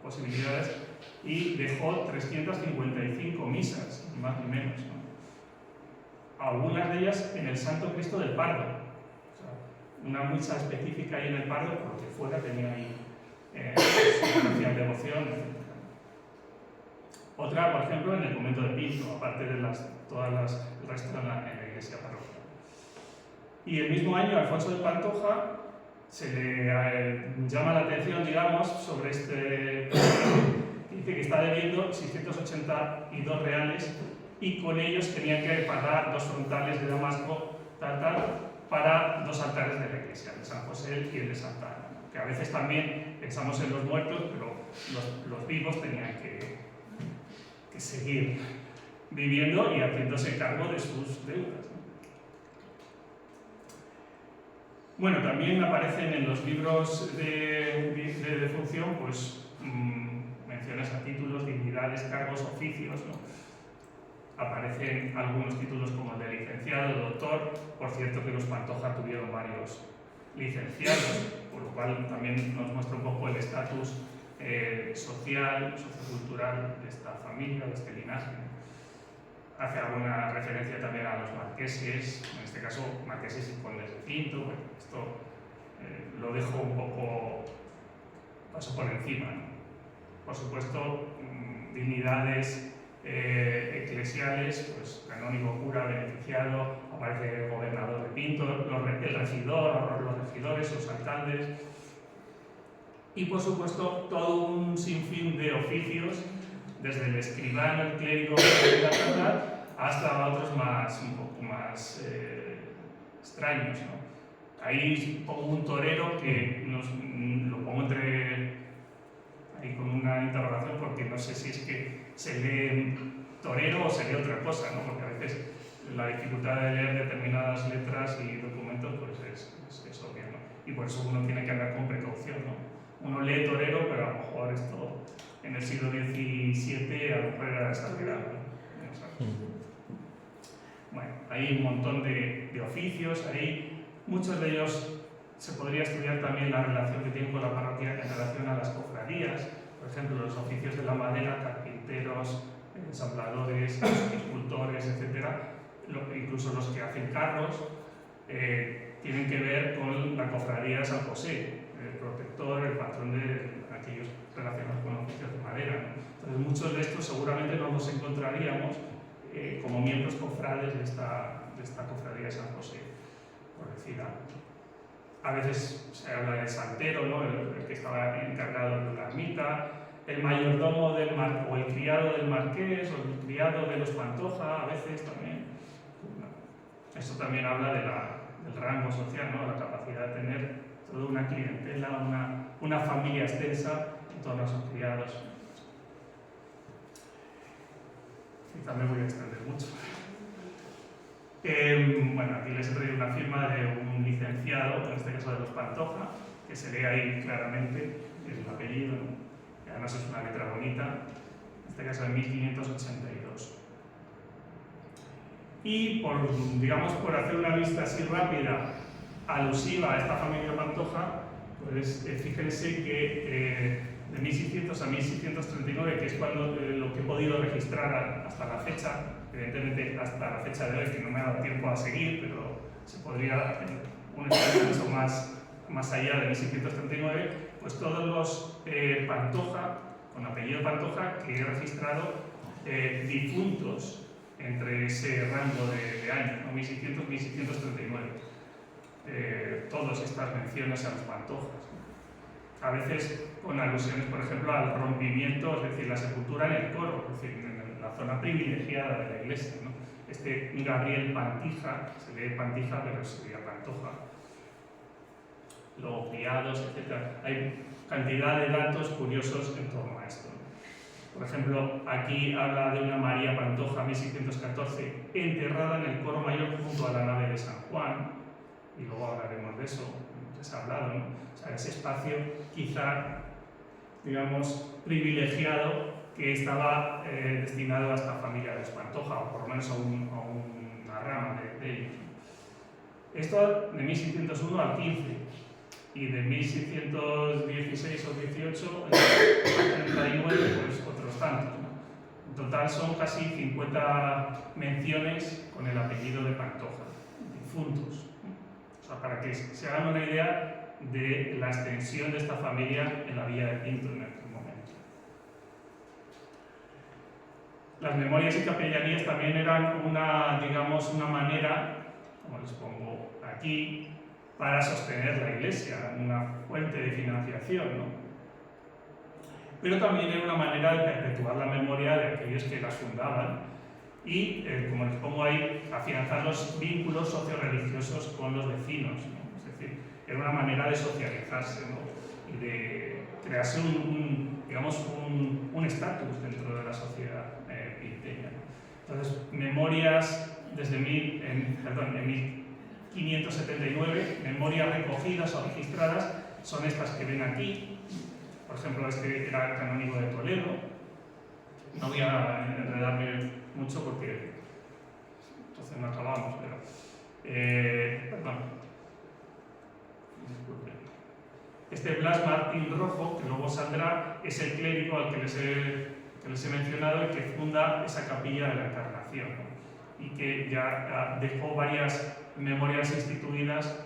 posibilidades y dejó 355 misas, ni más ni menos, ¿no? Algunas de ellas en el Santo Cristo del Pardo, o sea, una misa específica ahí en el Pardo, porque fuera tenía ahí especial devoción, etc. Otra, por ejemplo, en el convento de Pinto, aparte de el resto en la iglesia parroquial. Y el mismo año, Alfonso de Pantoja se le llama la atención, digamos, sobre este dice que está debiendo 682 reales y con ellos tenían que pagar 2 frontales de Damasco para 2 altares de la iglesia, el de San José y el de Santa Ana. Que a veces también pensamos en los muertos, pero los vivos tenían que seguir viviendo y haciéndose cargo de sus deudas, ¿no? Bueno, también aparecen en los libros de defunción, pues, menciones a títulos, dignidades, cargos, oficios, ¿no? Aparecen algunos títulos como el de licenciado, doctor. Por cierto que los Pantoja tuvieron varios licenciados, por lo cual también nos muestra un poco el estatus social, sociocultural de esta familia, de este linaje. Hace alguna referencia también a los marqueses, en este caso marqueses y condes de Pinto. Bueno, esto lo dejo un poco, paso por encima, ¿no? Por supuesto, dignidades eclesiales, pues canónigo, cura, beneficiado, aparece el gobernador de Pinto, el regidor, los regidores, los alcaldes, y por supuesto todo un sinfín de oficios, desde el escribano, el clérigo, hasta otros un poco más extraños, ¿no? Ahí pongo un torero que lo pongo ahí con una interrogación, porque no sé si es que se lee torero o se lee otra cosa, ¿no? Porque a veces la dificultad de leer determinadas letras y documentos pues es obvia, ¿no? Y por eso uno tiene que andar con precaución, ¿no? Uno lee torero, pero a lo mejor esto en el siglo XVII a lo mejor era exagerado, ¿no? Bueno, hay un montón de oficios, ahí muchos de ellos se podría estudiar también la relación que tienen con la parroquia en relación a las cofradías, por ejemplo, los oficios de la madera, carpinteros, ensambladores, escultores, etc. Incluso los que hacen carros tienen que ver con la cofradía de San José, el protector, el patrón de aquellos relacionados con oficios de madera, ¿no? Entonces, muchos de estos seguramente no los encontraríamos como miembros cofrades de esta cofradía de San José, por decir algo. A veces se habla del santero, ¿no? el que estaba encargado de la ermita, el mayordomo o el criado del marqués, o el criado de los Pantoja, a veces también. Bueno, esto también habla del rango social, ¿no? La capacidad de tener toda una clientela, una familia extensa en torno a sus criados. Quizá me voy a extender mucho. Bueno, aquí les he traído una firma de un licenciado, en este caso de los Pantoja, que se lee ahí claramente el apellido, ¿no? Y además es una letra bonita, en este caso de 1582. Y por hacer una vista así rápida, alusiva a esta familia Pantoja, pues fíjense que de 1600 a 1639, que es cuando lo que he podido registrar hasta la fecha, evidentemente hasta la fecha de hoy, que no me ha dado tiempo a seguir, pero se podría hacer un estudio mucho más allá de 1639, pues todos los Pantoja, con apellido Pantoja, que he registrado difuntos entre ese rango de años, ¿no? 1600-1639. Todas estas menciones a los Pantojas, ¿no? A veces con alusiones, por ejemplo, al rompimiento, es decir, la sepultura en el coro, es decir, en la zona privilegiada de la iglesia, ¿no? Este Gabriel Pantija, se lee Pantija, pero sería Pantoja. Luego criados, etc. Hay cantidad de datos curiosos en torno a esto. Por ejemplo, aquí habla de una María Pantoja, 1614, enterrada en el coro mayor junto a la nave de San Juan, y luego hablaremos de eso, les he hablado, ¿no? O sea, ese espacio quizá, digamos, privilegiado que estaba destinado a esta familia de los Pantoja, o por lo menos a una rama de ellos. Esto de 1601 al 15, y de 1616 o 18 al 39, pues otros tantos, ¿no? En total son casi 50 menciones con el apellido de Pantoja, difuntos. O sea, para que se hagan una idea de la extensión de esta familia en la Villa de Pinto en aquel momento. Las memorias y capellanías también eran digamos, una manera, como les pongo aquí, para sostener la iglesia, una fuente de financiación, ¿no? Pero también era una manera de perpetuar la memoria de aquellos que las fundaban y, como les pongo ahí, afianzar los vínculos socio-religiosos con los vecinos, ¿no? Es decir, era una manera de socializarse, ¿no? Y de crearse un estatus dentro de la sociedad pinteña, ¿no? Entonces, memorias desde 1579, memorias recogidas o registradas, son estas que ven aquí. Por ejemplo, este era el canónigo de Toledo. No voy a enredarme mucho porque entonces no acabamos, pero... perdón. Disculpen. Este Blas Martín Rojo, que luego saldrá, es el clérigo al que les he mencionado y que funda esa capilla de la Encarnación, ¿no? Y que ya dejó varias memorias instituidas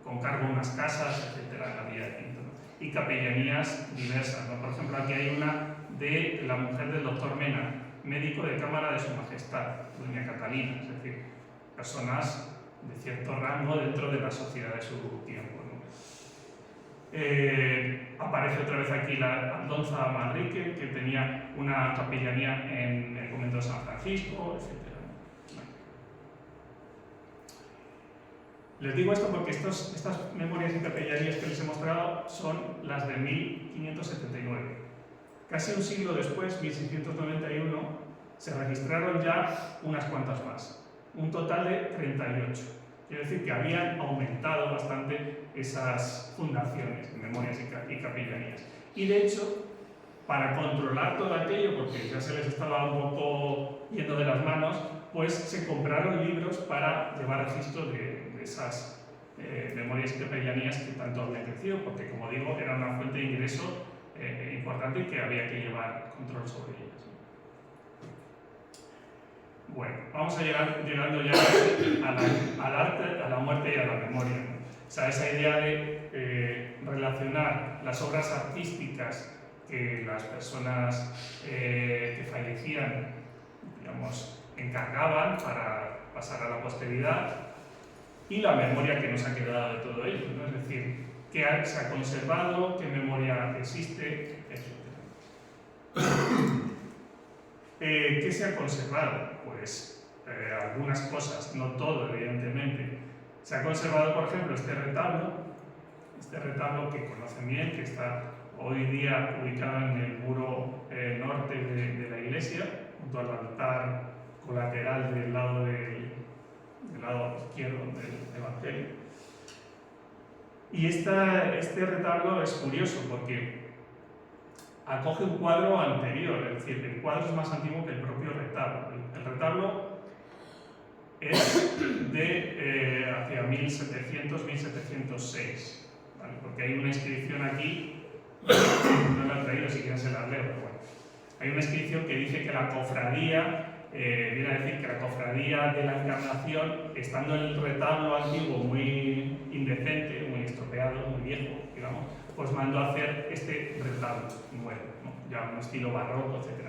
con cargo a unas casas, etcétera, en la Villa de Pinto, ¿no? Y capellanías diversas, ¿no? Por ejemplo, aquí hay una de la mujer del doctor Mena, médico de cámara de su majestad, doña Catalina, es decir, personas de cierto rango dentro de la sociedad de su tiempo, ¿no? Aparece otra vez aquí la Aldonza Manrique, que tenía una capellanía en el convento de San Francisco, etc. Les digo esto porque estas memorias y capellanías que les he mostrado son las de 1579. Casi un siglo después, 1691, se registraron ya unas cuantas más, un total de 38. Quiere decir que habían aumentado bastante esas fundaciones de memorias y capellanías. Y de hecho, para controlar todo aquello, porque ya se les estaba un poco yendo de las manos, pues se compraron libros para llevar registro de esas memorias y capellanías que tanto habían crecido, porque, como digo, era una fuente de ingreso importante y que había que llevar control sobre ellas. Bueno, vamos llegando ya al arte, a la muerte y a la memoria, ¿no? O sea, esa idea de relacionar las obras artísticas que las personas que fallecían, digamos, encargaban para pasar a la posteridad, y la memoria que nos ha quedado de todo ello, ¿no? Es decir, qué se ha conservado, qué memoria existe, etc. ¿Qué se ha conservado? Pues algunas cosas, no todo, evidentemente. Se ha conservado, por ejemplo, este retablo que conocen bien, que está hoy día ubicado en el muro norte de la iglesia, junto al altar colateral del lado izquierdo del Evangelio. Y este retablo es curioso porque acoge un cuadro anterior, es decir, el cuadro es más antiguo que el propio retablo. El retablo es de hacia 1700-1706. ¿vale? Porque hay una inscripción aquí, no la he traído, si quieren se las leo, pero bueno. Hay una inscripción que dice que la cofradía, viene a decir que la cofradía de la Encarnación, estando en el retablo antiguo muy indecente, muy estropeado, muy viejo, digamos, pues mandó a hacer este retablo nuevo, ¿no? Ya un estilo barroco, etc.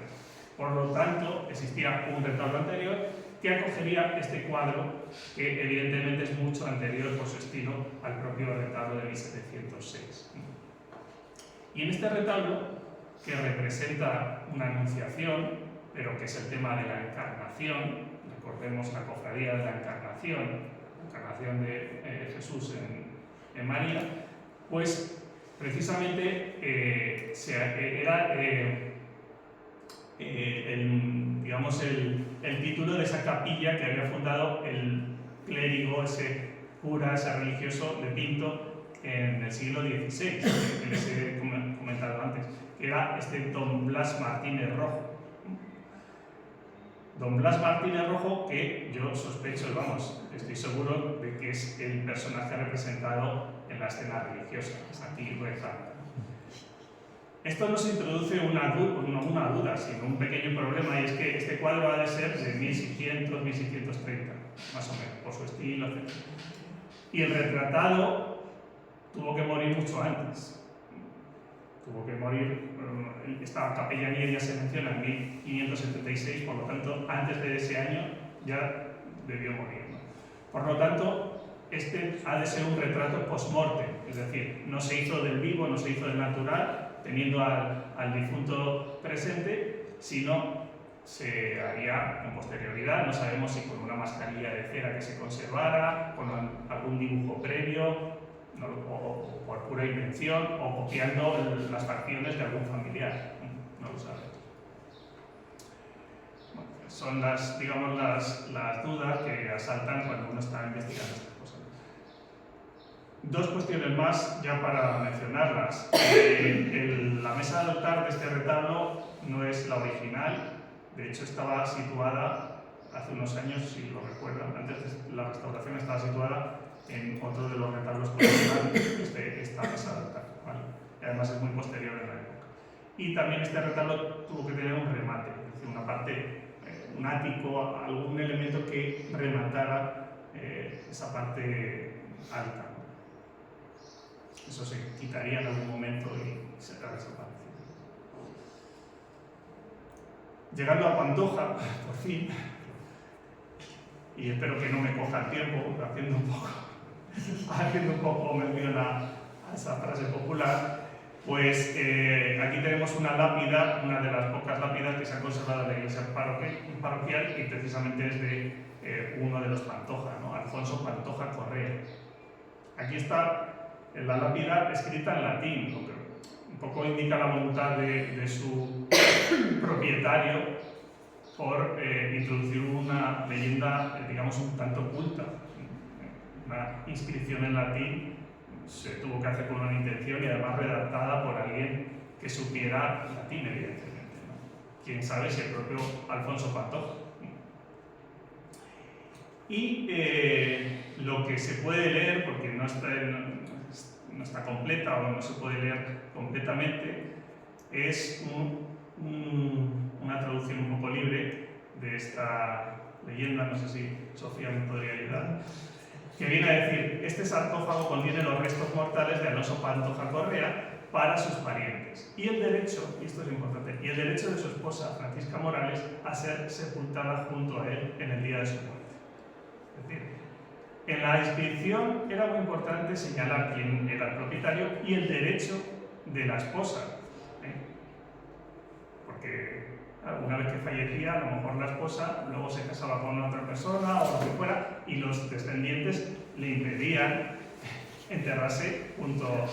Por lo tanto, existía un retablo anterior que acogería este cuadro, que evidentemente es mucho anterior por su estilo al propio retablo de 1706. Y en este retablo, que representa una anunciación, pero que es el tema de la encarnación, recordemos la cofradía de la encarnación de Jesús en María, pues precisamente era digamos el título de esa capilla que había fundado el clérigo, ese cura, ese religioso de Pinto en el siglo XVI, que les he comentado antes, que era don Blas Martínez Rojo. Don Blas Martínez Rojo, que yo sospecho, vamos, estoy seguro de que es el personaje representado en la escena religiosa, aquí rezando. Esto nos introduce una duda, sino un pequeño problema, y es que este cuadro ha de ser de 1600, 1630, más o menos, por su estilo, etc. Y el retratado tuvo que morir mucho antes. Tuvo que morir, esta capellanía ya se menciona en 1576, por lo tanto, antes de ese año ya debió morir, ¿no? Por lo tanto, este ha de ser un retrato post-mortem, es decir, no se hizo del vivo, no se hizo del natural, teniendo al difunto presente, sino se haría con posterioridad, no sabemos si con una mascarilla de cera que se conservara, con algún dibujo previo, ¿no? o por pura invención, o copiando las facciones de algún familiar, no lo sabemos. Bueno, son digamos, las dudas que asaltan cuando uno está investigando estas cosas. Dos cuestiones más ya para mencionarlas. La mesa de altar de este retablo no es la original, de hecho estaba situada hace unos años, si lo recuerdan, antes de la restauración estaba situada en otro de los retablos coloniales de esta mesa de altar, ¿vale? Y además es muy posterior en la época. Y también este retablo tuvo que tener un remate, es decir, una parte, un ático, algún elemento que rematara esa parte alta. Eso se quitaría en algún momento y se desaparecido. Llegando a Pantoja, por fin, y espero que no me coja el tiempo, haciendo un poco mención a esa frase popular, pues aquí tenemos una lápida, una de las pocas lápidas que se han conservado en la iglesia parroquial, y precisamente es de uno de los Pantoja, ¿no? Alfonso Pantoja Correa. Aquí está la lápida escrita en latín, lo que un poco indica la voluntad de su propietario por introducir una leyenda, digamos, un tanto oculta. Una inscripción en latín se tuvo que hacer con una intención y además redactada por alguien que supiera latín, evidentemente, ¿no? Quién sabe si el propio Alfonso Pantoja. Y lo que se puede leer, porque no está completa o no se puede leer completamente, es una traducción un poco libre de esta leyenda, no sé si Sofía me podría ayudar, que viene a decir: este sarcófago contiene los restos mortales de Alonso Pantoja Correa para sus parientes, y el derecho, y esto es importante, y el derecho de su esposa Francisca Morales a ser sepultada junto a él en el día de su muerte. Es decir, en la inscripción era muy importante señalar quién era el propietario y el derecho de la esposa, porque una vez que fallecía, a lo mejor la esposa luego se casaba con otra persona o lo que fuera, y los descendientes le impedían enterrarse junto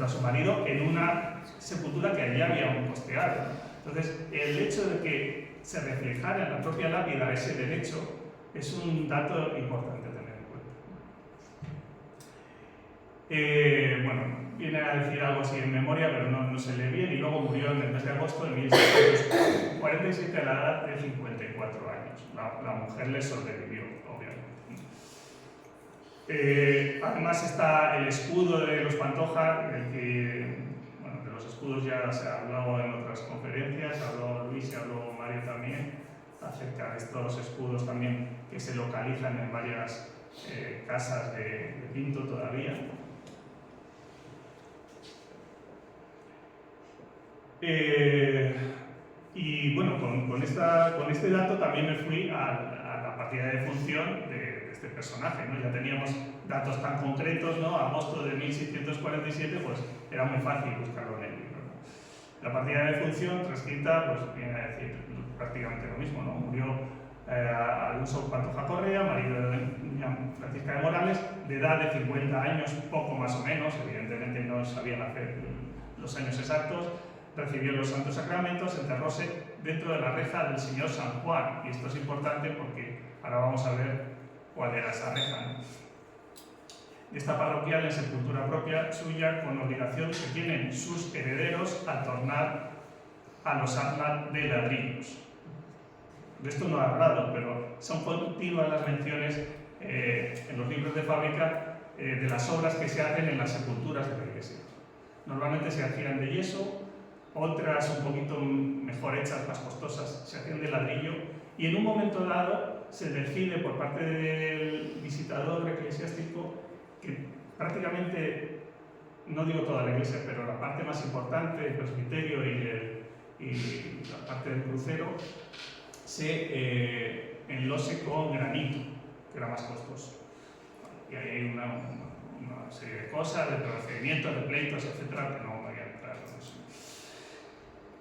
a su marido en una sepultura que allí había un costeado. Entonces, el hecho de que se reflejara en la propia lápida ese derecho es un dato importante a tener en cuenta. Bueno, viene a decir algo así en memoria, pero no se lee bien, y luego murió en el mes de agosto de 1647 a la edad de 54 años. La mujer le sobrevivió, obviamente. Además está el escudo de los Pantoja, de los escudos ya se ha hablado en otras conferencias, habló Luis y habló Mario también, acerca de estos escudos también que se localizan en varias casas de Pinto todavía. Y bueno, con este dato también me fui a la partida de función de este personaje, ¿no? Ya teníamos datos tan concretos, ¿no? Agosto de 1647, pues era muy fácil buscarlo en el libro, ¿no? La partida de función transcrita, pues viene a decir prácticamente lo mismo, ¿no? Murió Alonso Pantoja Correa, marido de doña Francisca de Morales, de edad de 50 años, poco más o menos, evidentemente no sabían hacer los años exactos. Recibió los santos sacramentos, enterróse dentro de la reja del Señor San Juan. Y esto es importante porque ahora vamos a ver cuál era esa reja, ¿no? Esta parroquial en sepultura propia suya, con obligación que tienen sus herederos a tornar a los atlas de ladrillos. De esto no he hablado, pero son continuas las menciones en los libros de fábrica de las obras que se hacen en las sepulturas de la iglesia. Normalmente se hacían de yeso, otras un poquito mejor hechas, más costosas, se hacían de ladrillo, y en un momento dado se decide por parte del visitador eclesiástico que prácticamente, no digo toda la iglesia, pero la parte más importante, el presbiterio y la parte del crucero, se enlose con granito, que era más costoso. Y ahí hay una serie de cosas, de procedimientos, de pleitos, etcétera, que no voy a entrar en eso.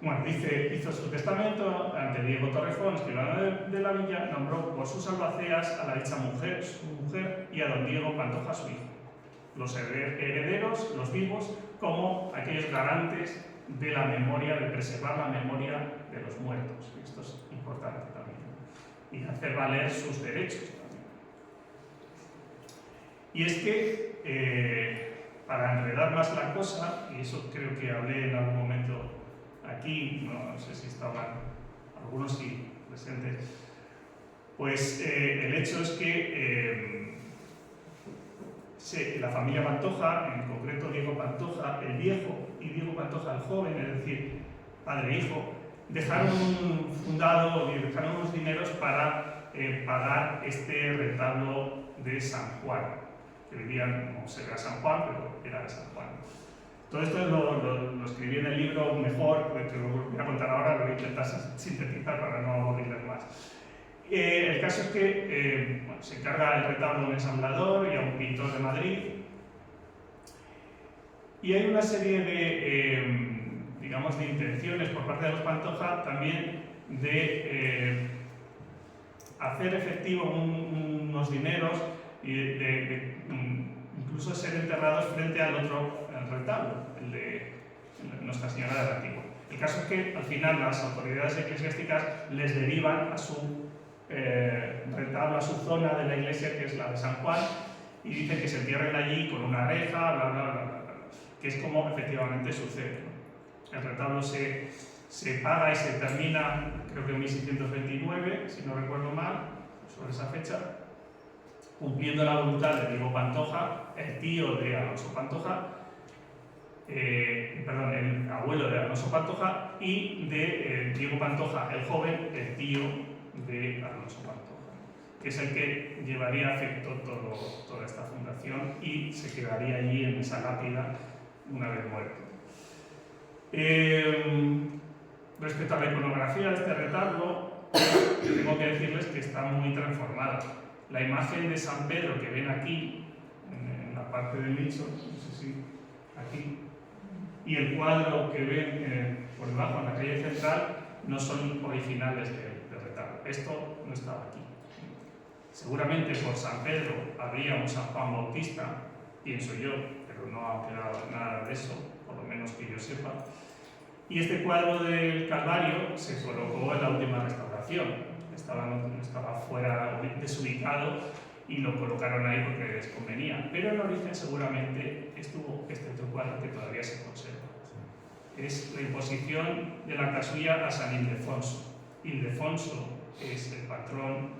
Bueno, hizo su testamento ante Diego Torrejón, escribano de la villa, nombró por sus albaceas a la dicha mujer, su mujer, y a don Diego Pantoja, su hijo. Los herederos, los vivos, como aquellos garantes de la memoria, de preservar la memoria de los muertos. Esto es importante también. Y hacer valer sus derechos también. Y es que, para enredar más la cosa, y eso creo que hablé en algún momento aquí, no sé si estaban algunos sí presentes, pues el hecho es que la familia Pantoja, en concreto Diego Pantoja el viejo y Diego Pantoja el joven, es decir, padre e hijo, dejaron unos dineros para pagar este retablo de San Juan, que vivían, no sé, era San Juan, pero era de San Juan. Todo esto lo escribí en el libro mejor, que lo voy a contar ahora, lo voy a intentar sintetizar para no aburrirles más. El caso es que se encarga el retablo a un ensamblador y a un pintor de Madrid, y hay una serie de, digamos, de intenciones por parte de los Pantoja también de hacer efectivo unos dineros y de incluso ser enterrados frente al otro retablo, el de Nuestra Señora del Antiguo. El caso es que al final las autoridades eclesiásticas les derivan a su retablo, a su zona de la iglesia, que es la de San Juan, y dicen que se entierren allí con una reja, bla, bla, bla, bla, bla, que es como efectivamente sucede, ¿no? El retablo se paga y se termina, creo que en 1629, si no recuerdo mal, sobre esa fecha, cumpliendo la voluntad de Diego Pantoja, el tío de Alonso Pantoja, el abuelo de Alonso Pantoja, y de Diego Pantoja, el joven, el tío de Alonso Pantoja, que es el que llevaría a efecto toda esta fundación y se quedaría allí en esa lápida una vez muerto. Respecto a la iconografía de este retablo, tengo que decirles que está muy transformada. La imagen de San Pedro que ven aquí, en la parte del nicho, no sé si aquí, y el cuadro que ven por debajo en la calle central, no son originales del retablo. Esto no estaba aquí. Seguramente por San Pedro habría un San Juan Bautista, pienso yo, pero no ha quedado nada de eso, por lo menos que yo sepa. Y este cuadro del Calvario se colocó en la última restauración. Estaba fuera, desubicado, y lo colocaron ahí porque les convenía. Pero en origen seguramente estuvo este otro cuadro que todavía se conserva. Es la imposición de la casulla a San Ildefonso. Ildefonso es el patrón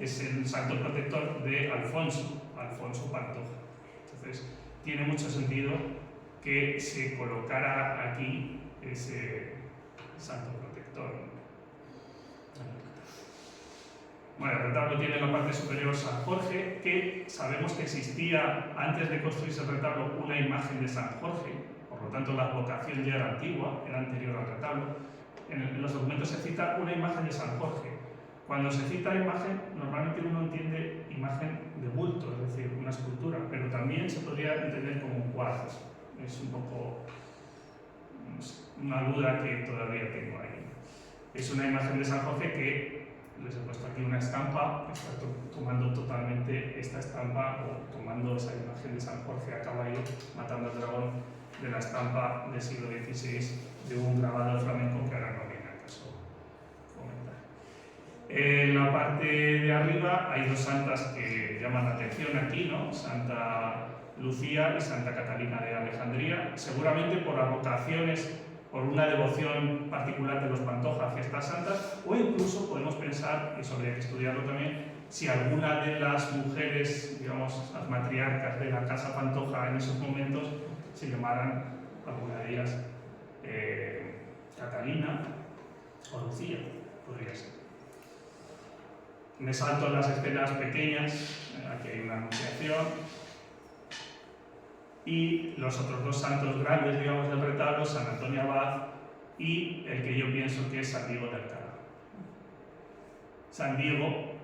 es el santo protector de Alfonso Pantoja. Entonces, tiene mucho sentido que se colocara aquí ese santo protector. Bueno, el retablo tiene en la parte superior San Jorge, que sabemos que existía antes de construirse el retablo una imagen de San Jorge, por lo tanto la advocación ya era antigua, era anterior al retablo. En los documentos se cita una imagen de San Jorge. Cuando se cita imagen, normalmente uno entiende imagen de bulto, es decir, una escultura, pero también se podría entender como un cuadro. Es un poco una duda que todavía tengo ahí. Es una imagen de San Jorge que les he puesto aquí una estampa, está tomando totalmente esta estampa o tomando esa imagen de San Jorge a caballo matando al dragón de la estampa del siglo XVI de un grabado flamenco que ahora no viene al caso comentar. En la parte de arriba hay dos santas que llaman la atención aquí, ¿no? Santa Lucía y Santa Catalina de Alejandría, seguramente por advocaciones, por una devoción particular de los Pantoja hacia estas santas, o incluso podemos pensar, y eso habría que estudiarlo también, si alguna de las mujeres, digamos, las matriarcas de la casa Pantoja en esos momentos se llamaran, alguna de ellas, Catalina o Lucía, podría ser. Me salto las escenas pequeñas, aquí hay una anunciación. Y los otros dos santos grandes, digamos, del retablo, San Antonio Abad y el que yo pienso que es San Diego de Alcalá. San Diego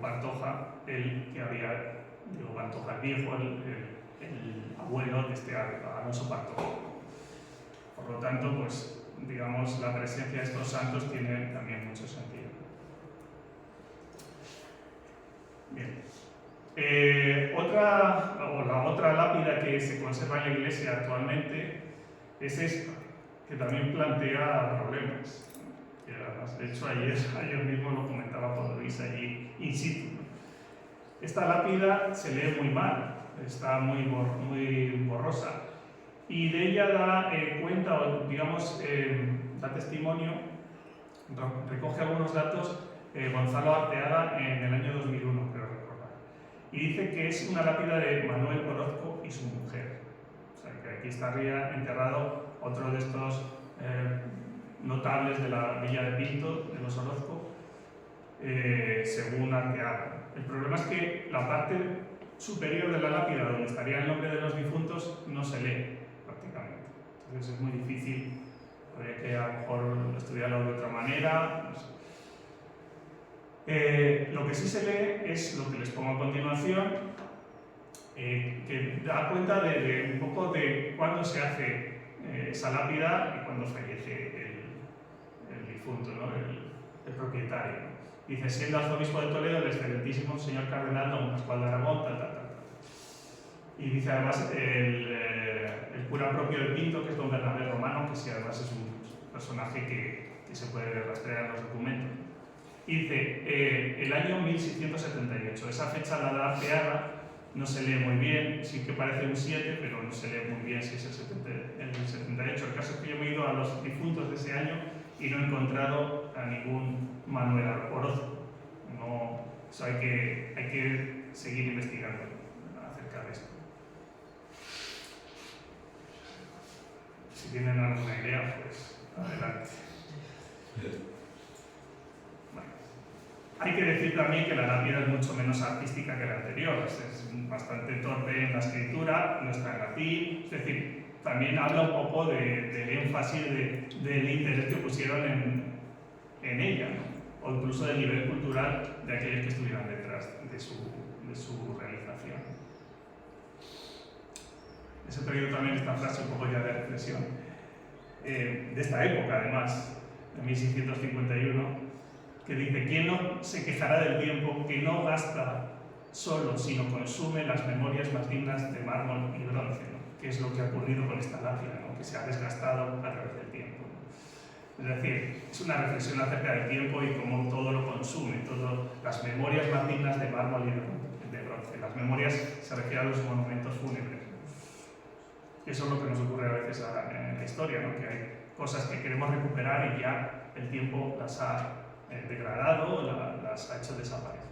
Pantoja, Diego Pantoja el viejo, el abuelo de este Alonso Pantoja. Por lo tanto, pues, digamos, la presencia de estos santos tiene también mucho sentido. Bien. La otra lápida que se conserva en la iglesia actualmente es esta, que también plantea problemas. Que además, de hecho, ayer mismo lo comentaba con Luis allí in situ. Esta lápida se lee muy mal, está muy borrosa, y de ella da cuenta, o digamos, da testimonio, recoge algunos datos Gonzalo Arteaga en el año 2001, creo recordar. Y dice que es una lápida de Manuel Orozco y su mujer. O sea, que aquí estaría enterrado otro de estos notables de la villa de Pinto, de los Orozco, según Arteaga. El problema es que la parte superior de la lápida, donde estaría el nombre de los difuntos, no se lee prácticamente. Entonces es muy difícil, habría que a lo mejor estudiarlo de otra manera. No sé. Lo que sí se lee es lo que les pongo a continuación, que da cuenta de un poco de cuándo se hace esa lápida y cuándo fallece el difunto, ¿no? el propietario. Dice, siendo arzobispo de Toledo, el excelentísimo señor cardenal don Pascual de Aragón, tal. Y dice además el cura propio de Pinto, que es don Bernabé Romano, que sí, además es un personaje que se puede rastrear en los documentos. Y dice, el año 1678, esa fecha la da Arteaga, no se lee muy bien, sí que parece un 7, pero no se lee muy bien si es el 78. El caso es que yo me he ido a los difuntos de ese año y no he encontrado a ningún Manuel Orozco. No, eso hay que seguir investigando acerca de esto. Si tienen alguna idea, pues adelante. Hay que decir también que la lápida es mucho menos artística que la anterior, es bastante torpe en la escritura, no está en latín, es decir, también habla un poco del énfasis del interés que pusieron en ella, ¿no? O incluso del nivel cultural de aquellos que estuvieran detrás de su realización. Les he traído también esta frase un poco ya de reflexión, de esta época además, de 1651, que dice, ¿quién no se quejará del tiempo que no gasta solo, sino consume las memorias más dignas de mármol y bronce, ¿no? Que es lo que ha ocurrido con esta lápida, ¿no? Que se ha desgastado a través del tiempo, ¿no? Es decir, es una reflexión acerca del tiempo y cómo todo lo consume, las memorias más dignas de mármol y de bronce. Las memorias se refieren a los monumentos fúnebres. Eso es lo que nos ocurre a veces en la historia, ¿no? Que hay cosas que queremos recuperar y ya el tiempo las ha degradado, las ha hecho desaparecer.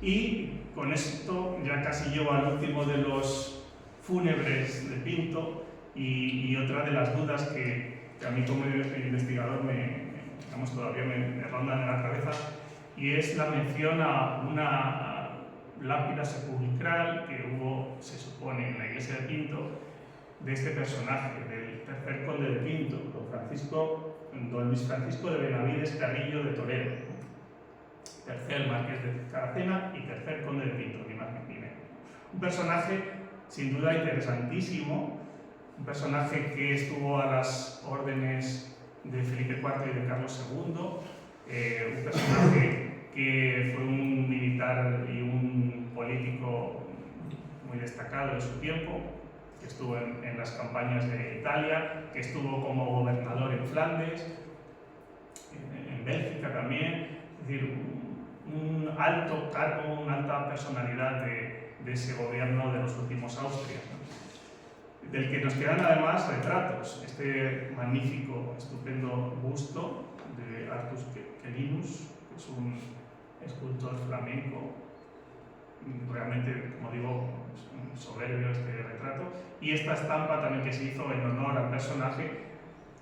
Y con esto ya casi llego al último de los fúnebres de Pinto y otra de las dudas que a mí como investigador todavía me rondan en la cabeza, y es la mención a una lápida sepulcral que hubo, se supone, en la iglesia de Pinto, de este personaje, del tercer conde de Pinto, don Luis Francisco de Benavides Carrillo de Toledo, tercer marqués de Caracena y tercer conde de Pinto, ni más ni menos. Un personaje sin duda interesantísimo, un personaje que estuvo a las órdenes de Felipe IV y de Carlos II, un personaje que fue un militar y un político muy destacado de su tiempo, que estuvo en las campañas de Italia, que estuvo como gobernador en Flandes, en Bélgica también, es decir, un alto cargo, una alta personalidad de ese gobierno de los últimos Austrias, ¿no? Del que nos quedan además retratos. Este magnífico, estupendo busto de Artus Quellinus, que es un escultor flamenco, realmente, como digo, es soberbio este retrato, y esta estampa también que se hizo en honor al personaje,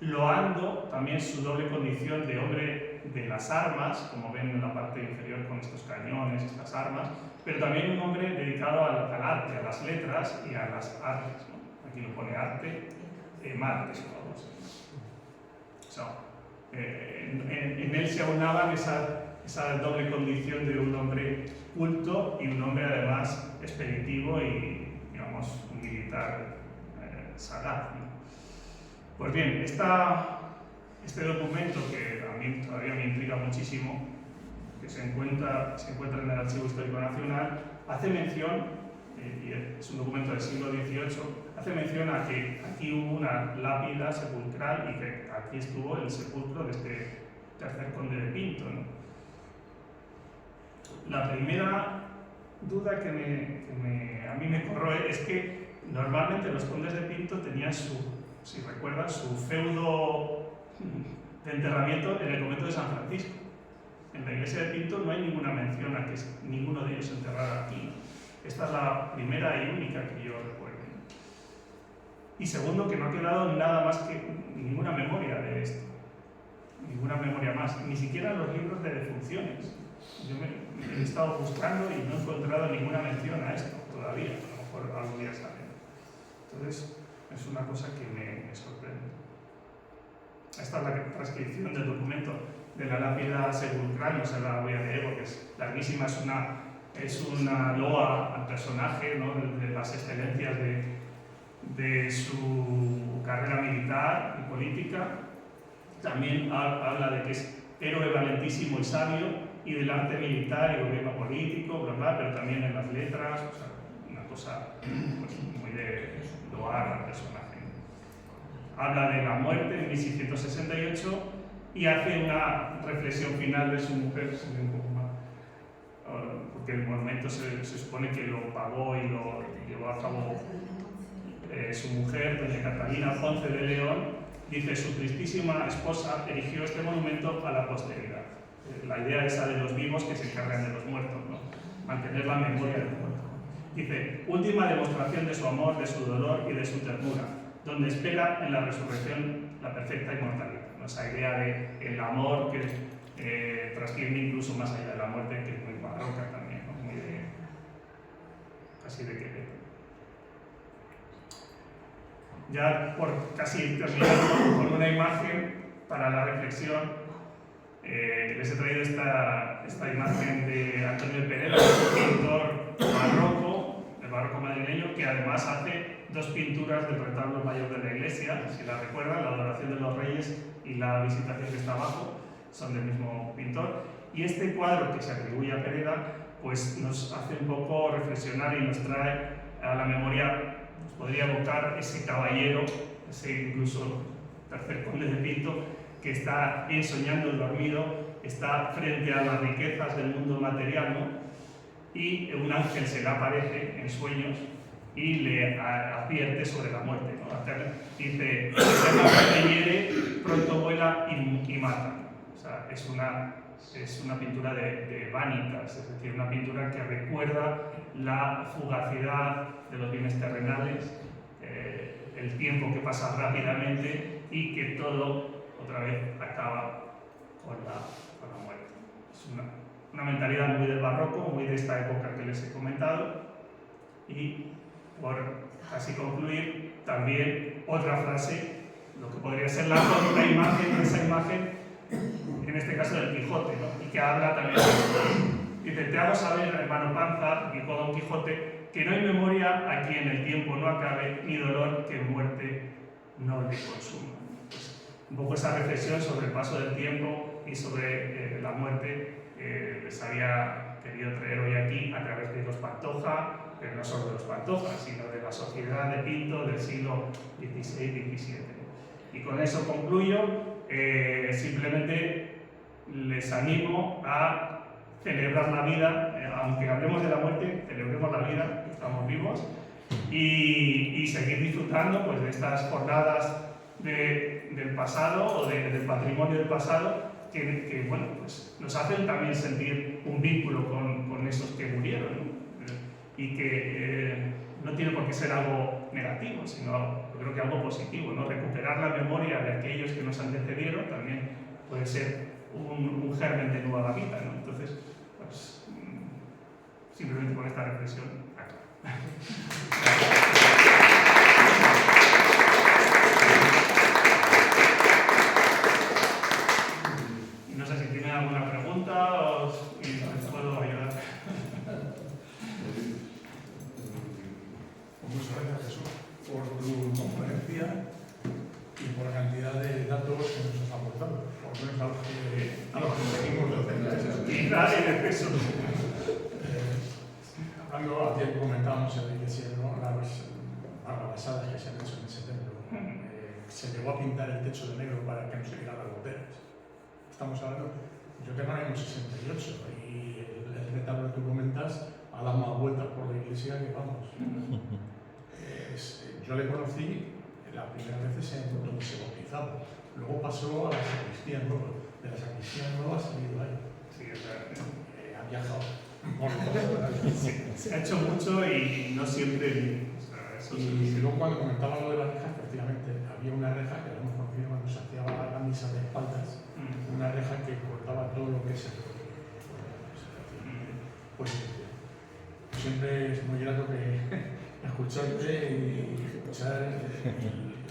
loando también su doble condición de hombre de las armas, como ven en la parte inferior con estos cañones, estas armas, pero también un hombre dedicado al arte, a las letras y a las artes, ¿no? Aquí lo pone arte, martes, o sea, en él se aunaban esa doble condición de un hombre culto y un hombre además expeditivo y, digamos, un militar sagaz, ¿no? Pues bien, este documento, que a mí todavía me intriga muchísimo, que se encuentra en el Archivo Histórico Nacional, hace mención, y es un documento del siglo XVIII, hace mención a que aquí hubo una lápida sepulcral y que aquí estuvo el sepulcro de este tercer conde de Pinto, ¿no? La primera duda que a mí me corroe es que normalmente los condes de Pinto tenían si recuerdan, su feudo de enterramiento en el convento de San Francisco. En la iglesia de Pinto no hay ninguna mención a que ninguno de ellos se enterrara aquí. Esta es la primera y única que yo recuerdo. Y segundo, que no ha quedado nada más que ninguna memoria de esto. Ninguna memoria más, ni siquiera en los libros de defunciones. Yo me he estado buscando y no he encontrado ninguna mención a esto todavía. A lo mejor algún día sale. Entonces, es una cosa que me sorprende. Esta es la transcripción del documento de la lápida sepulcral, no se la voy a leer porque es larguísima, es una loa al personaje, ¿no? de las excelencias de su carrera militar y política. También habla de que es héroe valentísimo y sabio, y del arte militar y gobierno político, bla, bla, pero también en las letras, o sea, una cosa pues, muy de loar al personaje. Habla de la muerte en 1668 y hace una reflexión final de su mujer, un poco más, porque el monumento se supone que lo pagó y lo llevó a cabo su mujer, doña Catalina Ponce de León. Dice: su tristísima esposa erigió este monumento a la posteridad. La idea esa de los vivos que se encargan de los muertos, ¿no? Mantener la memoria del muerto. Dice: última demostración de su amor, de su dolor y de su ternura, donde espera en la resurrección la perfecta inmortalidad, ¿no? Esa idea de el amor que trasciende incluso más allá de la muerte, que es muy barroca también, ¿no? Muy casi de Quevedo. Ya por casi terminar con una imagen para la reflexión, les he traído esta imagen de Antonio de Pereda, un pintor barroco, del barroco madrileño, que además hace dos pinturas del retablo mayor de la iglesia, si la recuerdan, la Adoración de los Reyes y la Visitación que está abajo, son del mismo pintor. Y este cuadro que se atribuye a Pereda, pues nos hace un poco reflexionar y nos trae a la memoria, nos podría evocar ese caballero, ese incluso tercer conde de Pinto, que está ensoñando el dormido, está frente a las riquezas del mundo material, ¿no? Y un ángel se le aparece en sueños y le advierte sobre la muerte, ¿no? Dice: la muerte hiere, pronto vuela y matan. O sea, es una pintura de vanitas, es decir, una pintura que recuerda la fugacidad de los bienes terrenales, el tiempo que pasa rápidamente y que todo otra vez acaba con la muerte. Es una mentalidad muy del barroco, muy de esta época que les he comentado. Y por así concluir, también otra frase, lo que podría ser la otra imagen de esa imagen, en este caso del Quijote, ¿no? Y que habla también, dice: te hago saber, hermano Panza, dijo Don Quijote, que no hay memoria a quien el tiempo no acabe, ni dolor que muerte no le consuma. Pues, un poco esa reflexión sobre el paso del tiempo y sobre la muerte les había querido traer hoy aquí a través de los Pantoja, pero no solo de los Pantoja, sino de la sociedad de Pinto del siglo XVI-XVII. Y con eso concluyo. Simplemente les animo a celebrar la vida, aunque hablemos de la muerte, celebremos la vida, estamos vivos, y seguir disfrutando pues, de estas jornadas del pasado o del patrimonio del pasado que bueno, pues, nos hacen también sentir un vínculo con esos que murieron, ¿no? Y que no tiene por qué ser algo negativo, sino yo creo que algo positivo, ¿no? Recuperar la memoria de aquellos que nos antecedieron también puede ser un germen de nueva vida, ¿no? Entonces, pues, simplemente con esta reflexión acabo. No sé si tienen alguna pregunta o si les puedo ayudar. Muchas gracias, Jesús, por tu conferencia y por la cantidad de datos que nos has aportado, por lo menos a los que venimos de hacer. Quizás en exceso. Hablando, ayer comentábamos en la iglesia, ¿no? Las barrabasadas que se han hecho en ese templo. Se llegó a pintar el techo de negro para que no se vieran las goteras. Estamos hablando, yo tengo el año 68 y el retablo que tú comentas ha dado más vueltas por la iglesia que vamos. Yo le conocí las primeras veces en donde se bautizaba. Luego pasó a la sacristía nueva. De la sacristía nueva ha salido ahí. Sí, o sea, Ha viajado. se ha hecho mucho y no siempre bien. O sea, eso Y luego cuando comentaba lo de las rejas, efectivamente, había una reja que la hemos conocido cuando se hacía la misa de espaldas, una reja que cortaba todo lo que se pues siempre es muy grato que escucharte y escuchar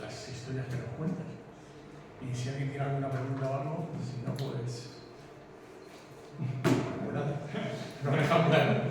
las historias que nos cuentas. Y si alguien tiene alguna pregunta o algo, si no, pues nada, nos dejamos.